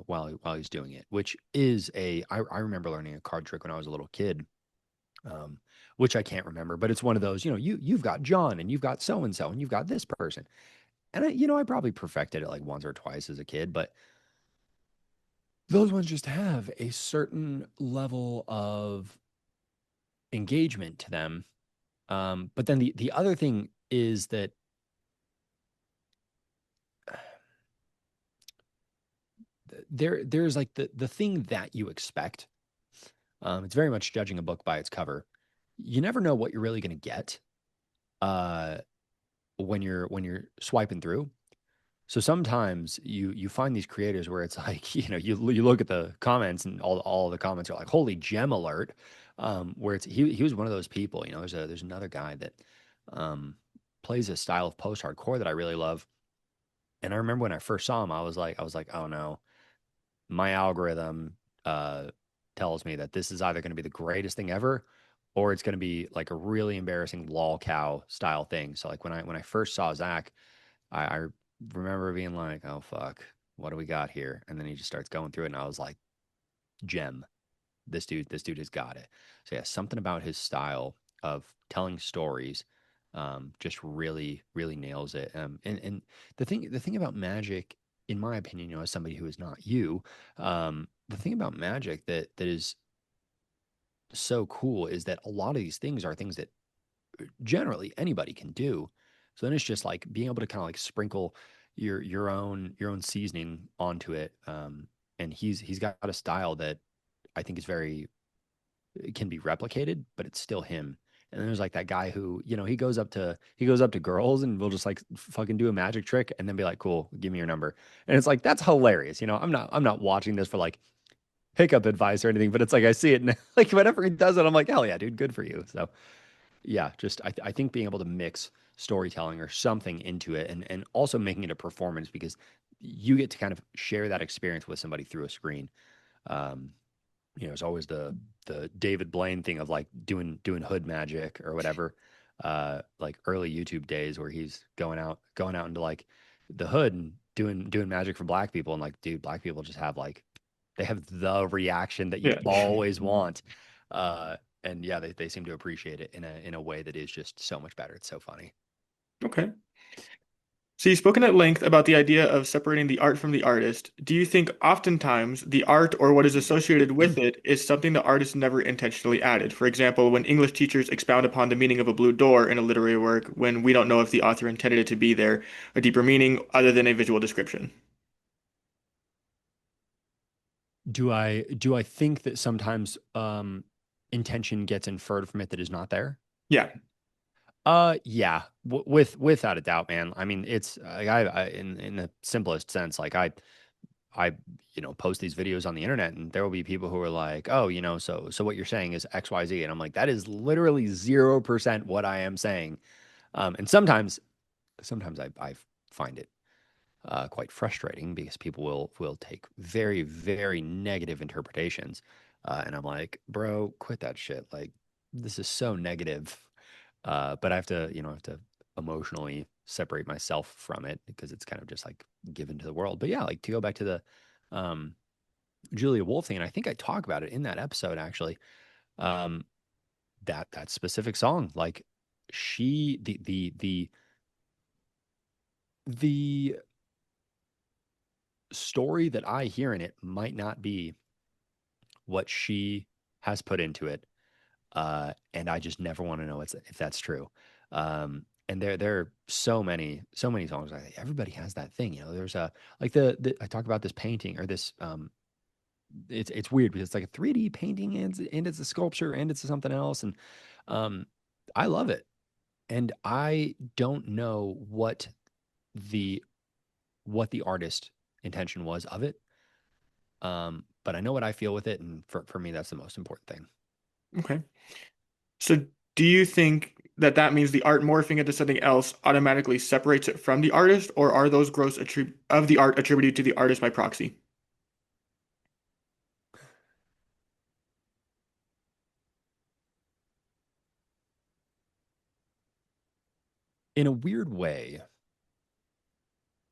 while he's doing it, which is I remember learning a card trick when I was a little kid, um, which I can't remember, but it's one of those, you've got John and you've got so and you've got this person. And I probably perfected it like once or twice as a kid, but those ones just have a certain level of engagement to them. But then the other thing is that there's like the thing that you expect. It's very much judging a book by its cover. You never know what you're really going to get uh, when you're swiping through. So sometimes you find these creators where it's like you look at the comments and all the comments are like holy gem alert, where it's he was one of those people. There's another guy that um, plays a style of post hardcore that I really love, and I remember when I first saw him, I was like oh no, my algorithm uh, tells me that this is either going to be the greatest thing ever or it's going to be like a really embarrassing lol cow style thing. So like when I first saw Zach, I remember being like, oh fuck, what do we got here? And then he just starts going through it, and I was like, gem. This dude has got it. So yeah, something about his style of telling stories just really, really nails it. And the thing about magic, in my opinion, as somebody who is not you, the thing about magic that is so cool is that a lot of these things are things that generally anybody can do. So then it's just like being able to kind of like sprinkle your own seasoning onto it. And he's got a style that I think is very can be replicated, but it's still him. And then there's like that guy who, he goes up to girls and will just like fucking do a magic trick and then be like, "Cool, give me your number." And it's like that's hilarious. I'm not watching this for like pickup advice or anything, but it's like I see it and like whenever he does it, I'm like, "Hell yeah, dude, good for you." So yeah, just I think being able to mix storytelling or something into it and also making it a performance because you get to kind of share that experience with somebody through a screen. Um, it's always the David Blaine thing of like doing hood magic or whatever. Like early YouTube days where he's going out into like the hood and doing magic for black people and like, dude, black people just have like they have the reaction that you Yeah. always want. And yeah, they seem to appreciate it in a way that is just so much better. It's so funny. Okay. So you've spoken at length about the idea of separating the art from the artist. Do you think oftentimes the art or what is associated with it is something the artist never intentionally added? For example, when English teachers expound upon the meaning of a blue door in a literary work, when we don't know if the author intended it to be there, a deeper meaning other than a visual description. Do I think that sometimes intention gets inferred from it that is not there? Yeah. Yeah, without a doubt, man. I mean, it's like in the simplest sense, like I post these videos on the internet, and there will be people who are like, oh, so what you're saying is X Y Z, and I'm like, that is literally 0% what I am saying. And sometimes I find it quite frustrating because people will take very very negative interpretations, and I'm like, bro, quit that shit. Like this is so negative. But I have to emotionally separate myself from it because it's kind of just like given to the world. But yeah, like to go back to the um, Julia Wolf thing, and I think I talk about it in that episode actually. Um, that specific song, like she the story that I hear in it might not be what she has put into it, and I just never want to know if that's true. And there are so many songs like that. Everybody has that thing, There's a like the I talk about this painting or this it's weird because it's like a 3D painting and it's a sculpture and it's something else and um I love it and I don't know the what the artist intention was of it. But I know what I feel with it, and for me, that's the most important thing. Okay. So do you think that that means the art morphing into something else automatically separates it from the artist, or are those of the art attributed to the artist by proxy? in a weird way,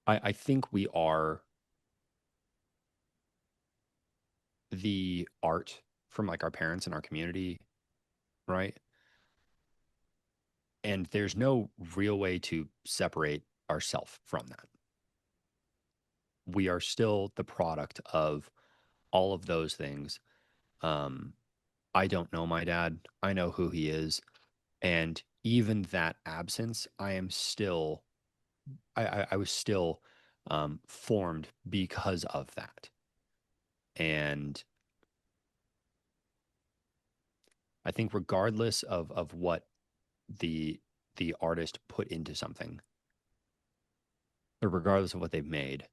I think we are the art from like our parents and our community, right? And there's no real way to separate ourselves from that. We are still the product of all of those things. Um, I don't know my dad. I know who he is. And even that absence, I was still formed because of that. And I think regardless of what the the artist put into something, or regardless of what they've made,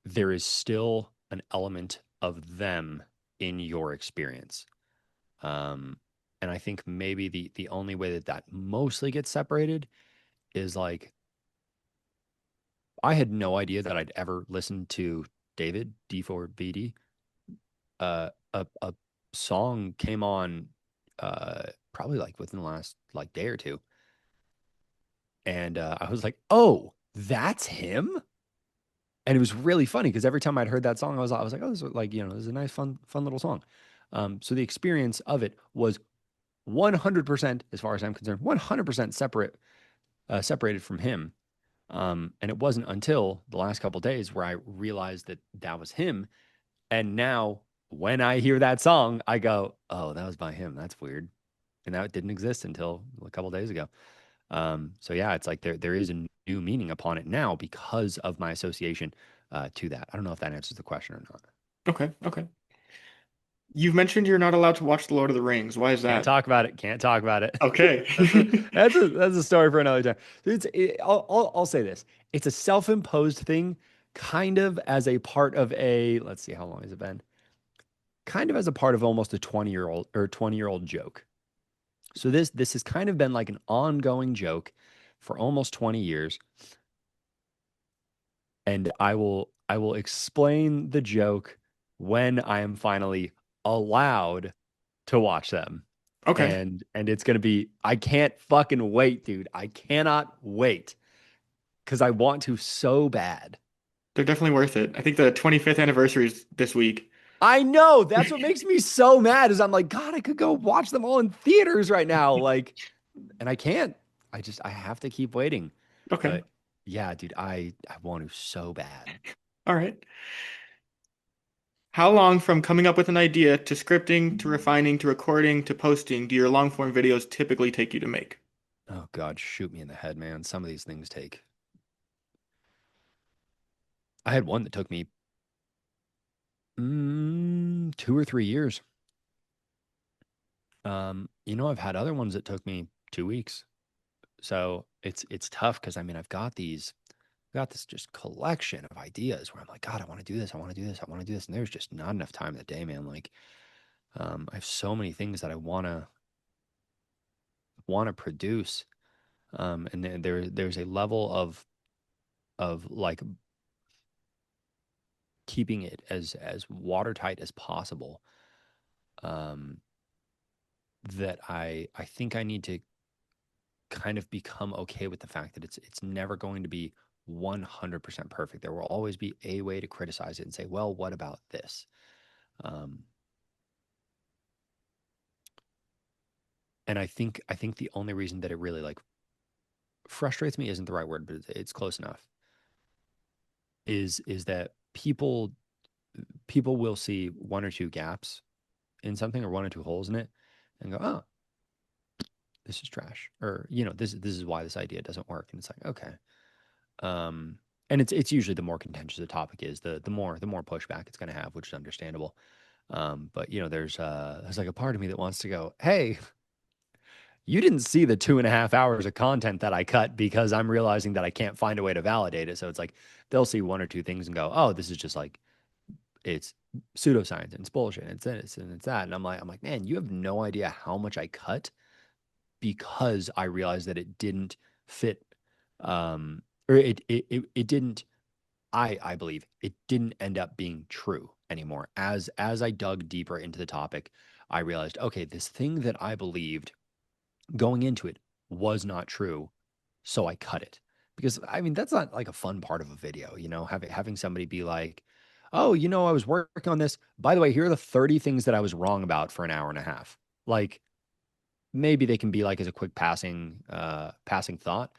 there is still an element of them in your experience. Um, and I think maybe the only way that that mostly gets separated is like I had no idea that I'd ever listened to David D4BD. A song came on probably like within the last like day or two, and I was like, "Oh, that's him." And it was really funny because every time I'd heard that song, I was like, "Oh, this is like this is a nice, fun little song." So the experience of it was 100%, as far as I'm concerned, 100% separated from him. And it wasn't until the last couple of days where I realized that that was him. And now, when I hear that song, I go, "Oh, that was by him. That's weird." And that didn't exist until a couple of days ago. So yeah, it's like there is a new meaning upon it now because of my association to that. I don't know if that answers the question or not. Okay, okay. You've mentioned you're not allowed to watch The Lord of the Rings. Why is Can't that? talk about it. Can't talk about it. Okay. That's a story for another time. I'll say this. It's a self-imposed thing, kind of as a part of a, let's see, how long has it been? Kind of as a part of almost a 20-year-old or 20-year-old joke. So this has kind of been like an ongoing joke for almost 20 years. And I will explain the joke when I am finally allowed to watch them. Okay. And it's gonna be I can't fucking wait, dude. I cannot wait because I want to so bad. They're definitely worth it. I think the 25th anniversary is this week. I know that's what makes me so mad is I'm like, God, I could go watch them all in theaters right now. Like, and I can't. I have to keep waiting. Okay. But yeah, dude, I want to so bad. All right. How long from coming up with an idea to scripting to refining to recording to posting do your long form videos typically take you to make? Oh God, shoot me in the head, man. Some of these things take. I had one that took me 2 or 3 years. I've had other ones that took me 2 weeks. So it's tough because I mean I've got this just collection of ideas where I'm like, God, I want to do this, I want to do this, I want to do this, and there's just not enough time in the day, man. Like, I have so many things that I wanna produce, and there's a level of like keeping it as watertight as possible, um, that I think I need to kind of become okay with the fact that it's never going to be 100% perfect. There will always be a way to criticize it and say, well, what about this? Um, and I think the only reason that it really like frustrates me isn't the right word, but it's close enough. Is that people will see one or two gaps in something or one or two holes in it and go, oh, this is trash, or this is why this idea doesn't work. And it's like, okay. Um, and it's usually the more contentious the topic is, the more pushback it's going to have, which is understandable. But there's like a part of me that wants to go, hey, you didn't see the 2.5 hours of content that I cut because I'm realizing that I can't find a way to validate it. So it's like they'll see one or two things and go, oh, this is just like it's pseudoscience and it's bullshit. And it's this and it's that. And I'm like, man, you have no idea how much I cut because I realized that it didn't fit, or it didn't. I believe it didn't end up being true. anymore. As I dug deeper into the topic, I realized, okay, this thing that I believed going into it was not true, so I cut it. Because I mean, that's not like a fun part of a video, having somebody be like, "Oh, I was working on this. By the way, here are the 30 things that I was wrong about for an hour and a half." Like maybe they can be like as a quick passing thought,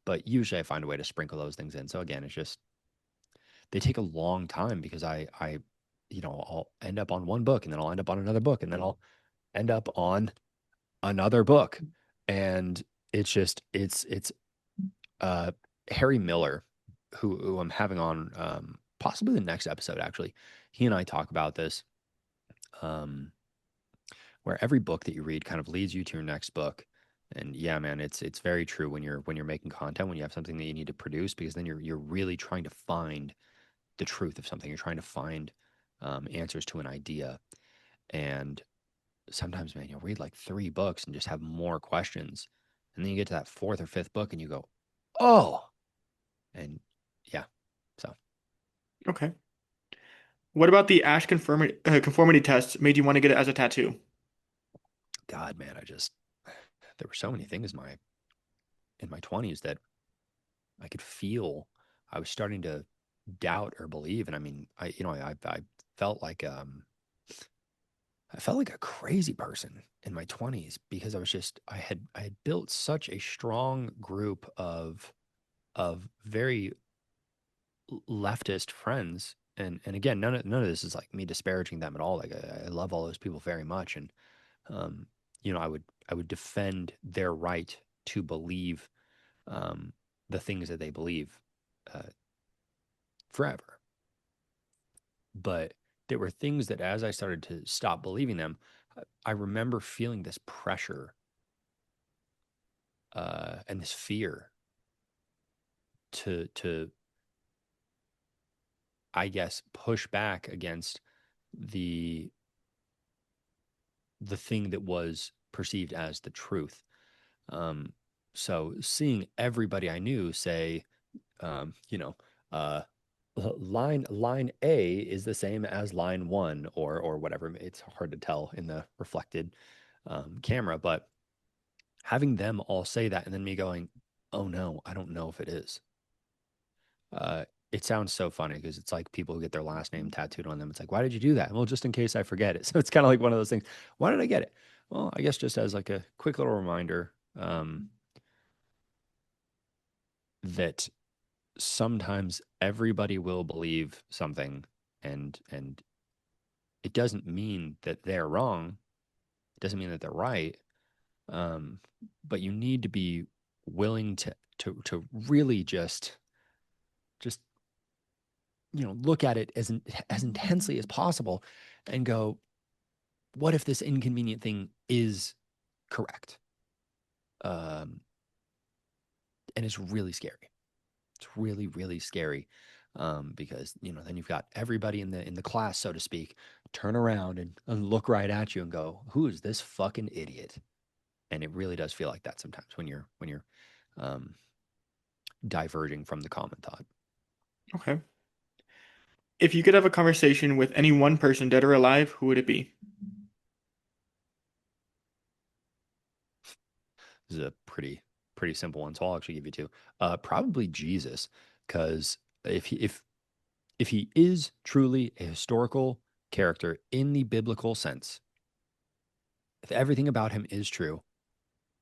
but usually I find a way to sprinkle those things in. So again, it's just they take a long time because I'll end up on one book and then I'll end up on another book and then I'll end up on another book. And it's uh Harry Miller, who I'm having on possibly the next episode actually. He and I talk about this. Um where every book that you read kind of leads you to your next book. And yeah, man, it's very true when you're making content, when you have something that you need to produce, because then you're really trying to find the truth of something. You're trying to find answers to an idea. And sometimes, man, you'll read like 3 books and just have more questions. And then you get to that fourth or fifth book and you go, oh, and yeah. So, Okay. What about the Ash conformity test made you want to get it as a tattoo? God, man, there were so many things in my 20s that I could feel I was starting to doubt or believe. And I mean, I felt like, I felt like a crazy person in my 20s because I had built such a strong group of very leftist friends. And again, none of this is like me disparaging them at all. Like I love all those people very much. And um, I would defend their right to believe um, the things that they believe uh, forever. But there were things that as I started to stop believing them, I remember feeling this pressure and this fear to I guess push back against the the thing that was perceived as the truth. Um, so seeing everybody I knew say, um, you know, uh, line A is the same as line one or whatever. It's hard to tell in the reflected camera, but having them all say that and then me going, oh no, I don't know if it is. Uh, it sounds so funny because it's like people who get their last name tattooed on them. It's like, why did you do that? Well, just in case I forget it. So it's kind of like one of those things. Why did I get it? Well, I guess just as like a quick little reminder that sometimes everybody will believe something, and it doesn't mean that they're wrong. It doesn't mean that they're right. Um, but you need to be willing to really just look at it as intensely as possible and go, what if this inconvenient thing is correct? Um, and it's really scary. It's really, really scary because then you've got everybody in the class, so to speak, turn around and look right at you and go, "Who is this fucking idiot?" And it really does feel like that sometimes when you're um, diverging from the common thought. Okay. If you could have a conversation with any one person, dead or alive, who would it be? This is a pretty simple one, so I'll actually give you two. Probably Jesus, because if he is truly a historical character in the biblical sense, if everything about him is true,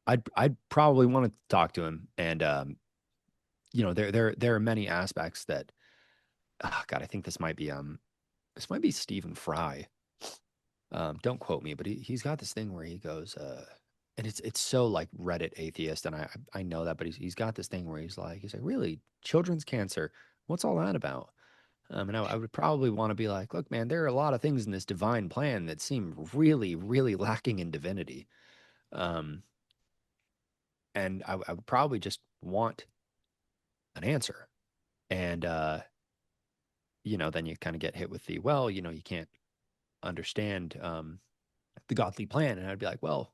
I'd probably want to talk to him. And there are many aspects that, oh God, I think this might be Stephen Fry. Don't quote me, but he's got this thing where he goes, and it's so like Reddit atheist, and I know that, but he's got this thing where he's like, really, children's cancer, what's all that about? And I would probably want to be like, look, man, there are a lot of things in this divine plan that seem really, really lacking in divinity. Um, and I would probably just want an answer. And then you kind of get hit with well, you can't understand the godly plan. And I'd be like, well,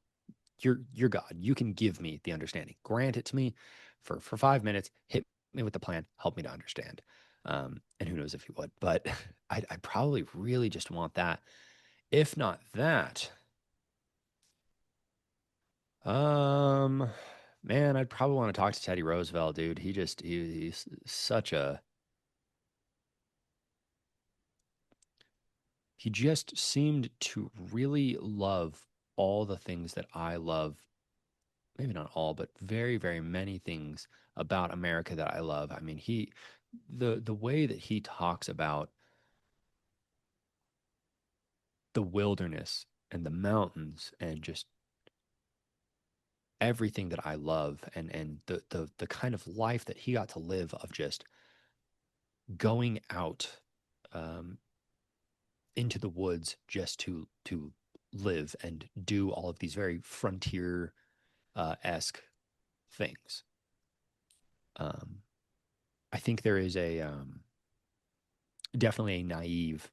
you're God. You can give me the understanding. Grant it to me for 5 minutes. Hit me with the plan. Help me to understand. And who knows if he would, but I probably really just want that. If not that, um, man, I'd probably want to talk to Teddy Roosevelt, dude. He's such a he just seemed to really love all the things that I love. Maybe not all, but very, very many things about America that I love. I mean, the way that he talks about the wilderness and the mountains and just everything that I love and the kind of life that he got to live of just going out um, into the woods just to live and do all of these very frontier esque things. Um, I think there is a definitely a naive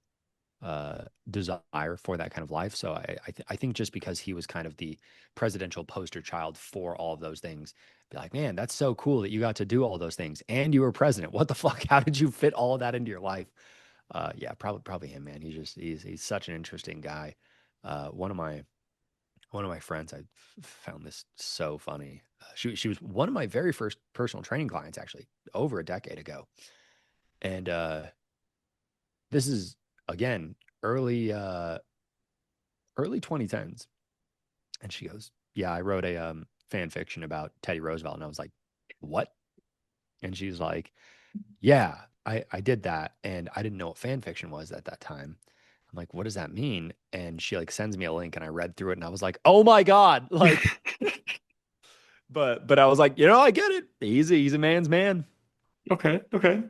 desire for that kind of life. So I think just because he was kind of the presidential poster child for all of those things, be like, man, that's so cool that you got to do all those things and you were president. What the fuck? How did you fit all of that into your life? Yeah, probably him, man. He's such an interesting guy. One of my friends, I found this so funny. She was one of my very first personal training clients, actually, over a decade ago, and this is again early early 2010s. And she goes, yeah, I wrote a fan fiction about Teddy Roosevelt. And I was like, what? And she's like, yeah, I did that. And I didn't know what fan fiction was at that time. I'm like, what does that mean? And she like sends me a link and I read through it and I was like, oh my God. Like, but I was like, I get it. He's a man's man. Okay, okay.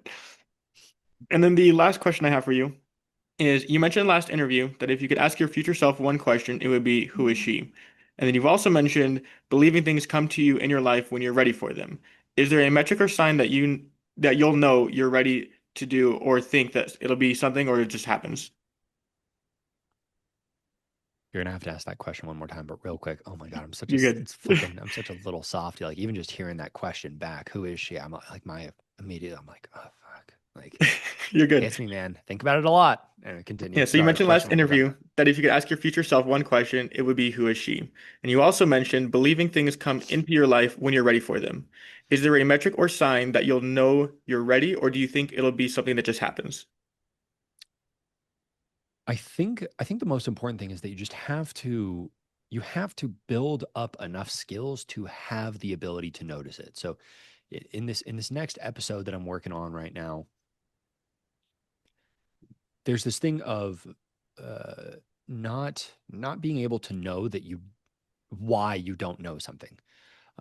And then the last question I have for you is you mentioned last interview that if you could ask your future self one question, it would be, who is she? And then you've also mentioned believing things come to you in your life when you're ready for them. Is there a metric or sign that you'll know you're ready to do or think that it'll be something or it just happens? You're gonna have to ask that question one more time, but real quick. Oh my God, You're good. I'm such a little softy. Like even just hearing that question back, who is she? I'm like my immediate. I'm like, oh fuck. Like You're good. hits me, man. Think about it a lot. And continue. Yeah, so you Sorry, mentioned question last one more time. interview that if you could ask your future self one question, it would be who is she? And you also mentioned believing things come into your life when you're ready for them. Is there a metric or sign that you'll know you're ready, or do you think it'll be something that just happens? I think the most important thing is that you have to build up enough skills to have the ability to notice it. So in this next episode that I'm working on right now, there's this thing of uh, not being able to know that you why you don't know something.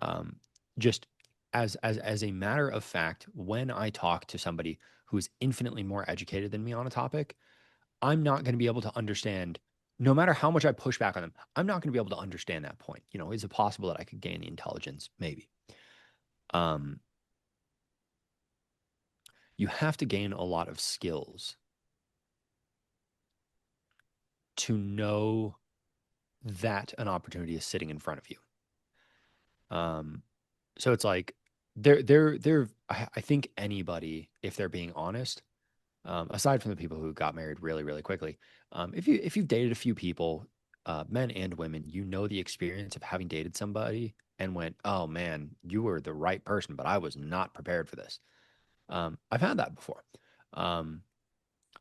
Um, just as a matter of fact, when I talk to somebody who is infinitely more educated than me on a topic, I'm not going to be able to understand. No matter how much I push back on them, I'm not going to be able to understand that point. Is it possible that I could gain the intelligence? Maybe. Um, you have to gain a lot of skills to know that an opportunity is sitting in front of you. Um, so it's like I think anybody, if they're being honest, aside from the people who got married really, really quickly, if you've dated a few people, men and women, you know the experience of having dated somebody and went, oh man, you were the right person, but I was not prepared for this. I've had that before. Um,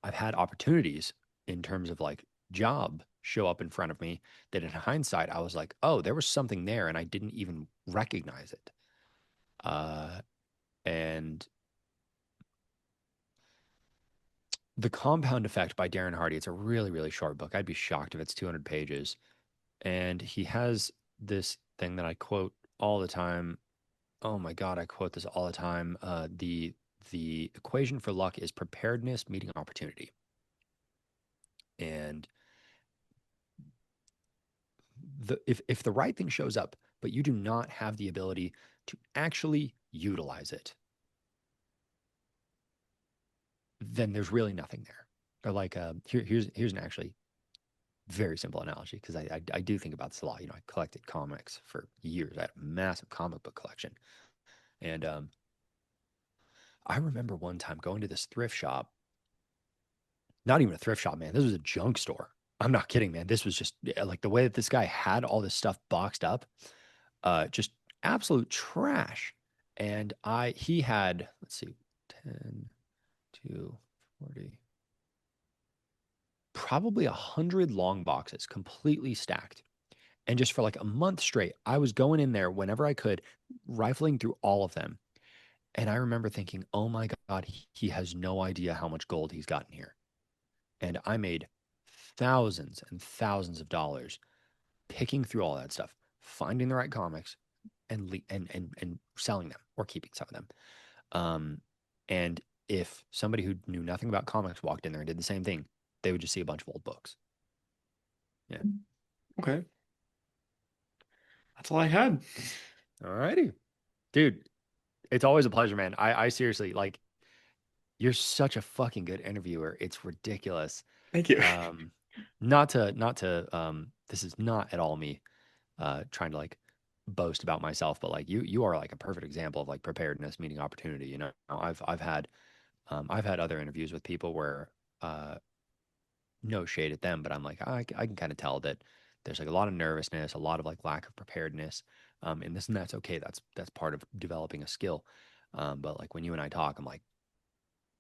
I've had opportunities in terms of like job show up in front of me that in hindsight I was like, oh, there was something there and I didn't even recognize it. Uh, and The Compound Effect by Darren Hardy. It's a really, really short book. I'd be shocked if it's 200 pages. And he has this thing that I quote all the time. Oh my God, I quote this all the time. The equation for luck is preparedness meeting opportunity. And if the right thing shows up, but you do not have the ability to actually utilize it, then there's really nothing there. Or like here's an actually very simple analogy because I do think about this a lot. I collected comics for years. I had a massive comic book collection, and I remember one time going to this thrift shop, not even a thrift shop, man. This was a junk store. I'm not kidding, man. This was just like the way that this guy had all this stuff boxed up, just absolute trash. And he had, let's see, 10 to 40, probably 100 long boxes completely stacked. And just for like a month straight, I was going in there whenever I could, rifling through all of them. And I remember thinking, oh my God, he has no idea how much gold he's gotten here. And I made thousands and thousands of dollars picking through all that stuff, finding the right comics, and selling them or keeping some of them. Um, and if somebody who knew nothing about comics walked in there and did the same thing, they would just see a bunch of old books. Yeah. Okay, that's all I had. All righty. Dude, it's always a pleasure, man. I seriously like you're such a fucking good interviewer. It's ridiculous. Thank you. Um, not to this is not at all me trying to like boast about myself, but like you are like a perfect example of like preparedness meeting opportunity. You know, I've had other interviews with people where uh no shade at them, but I'm like I can kind of tell that there's like a lot of nervousness, a lot of like lack of preparedness. And this and that's okay. That's part of developing a skill. But like when you and I talk, I'm like,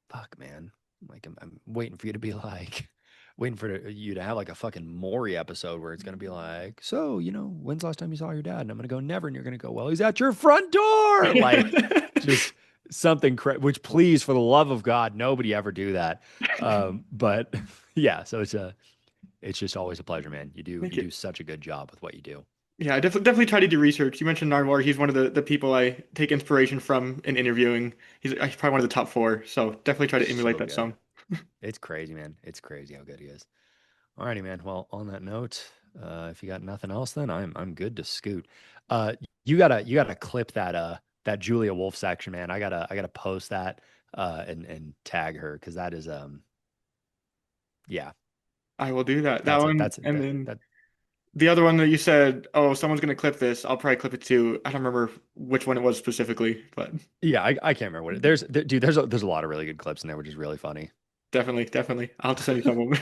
fuck, man. Like I'm waiting for you to be like, waiting for you to have like a fucking Maury episode where it's gonna be like, so when's the last time you saw your dad? And I'm gonna go never, and you're gonna go, well, he's at your front door, like just something. Which, please, for the love of God, nobody ever do that. But yeah, so it's just always a pleasure, man. Thank You you. do such a good job with what you do. Yeah, I definitely try to do research. You mentioned Narmore. He's one of the people I take inspiration from in interviewing. He's probably one of the top four, so definitely try to emulate So that good. some. It's crazy, man. It's crazy how good he is. Alrighty, man. Well, on that note, if you got nothing else, then I'm good to scoot. You gotta clip that Julia Wolf section, man. I gotta post that and tag her because that is yeah, I will do that. That that's a one, that's a, and that then that the other one that you said, oh, someone's gonna clip this. I'll probably clip it too. I don't remember which one it was specifically, but yeah, I can't remember what dude, there's a lot of really good clips in there, which is really funny. definitely, definitely. I'll have to send you some of them.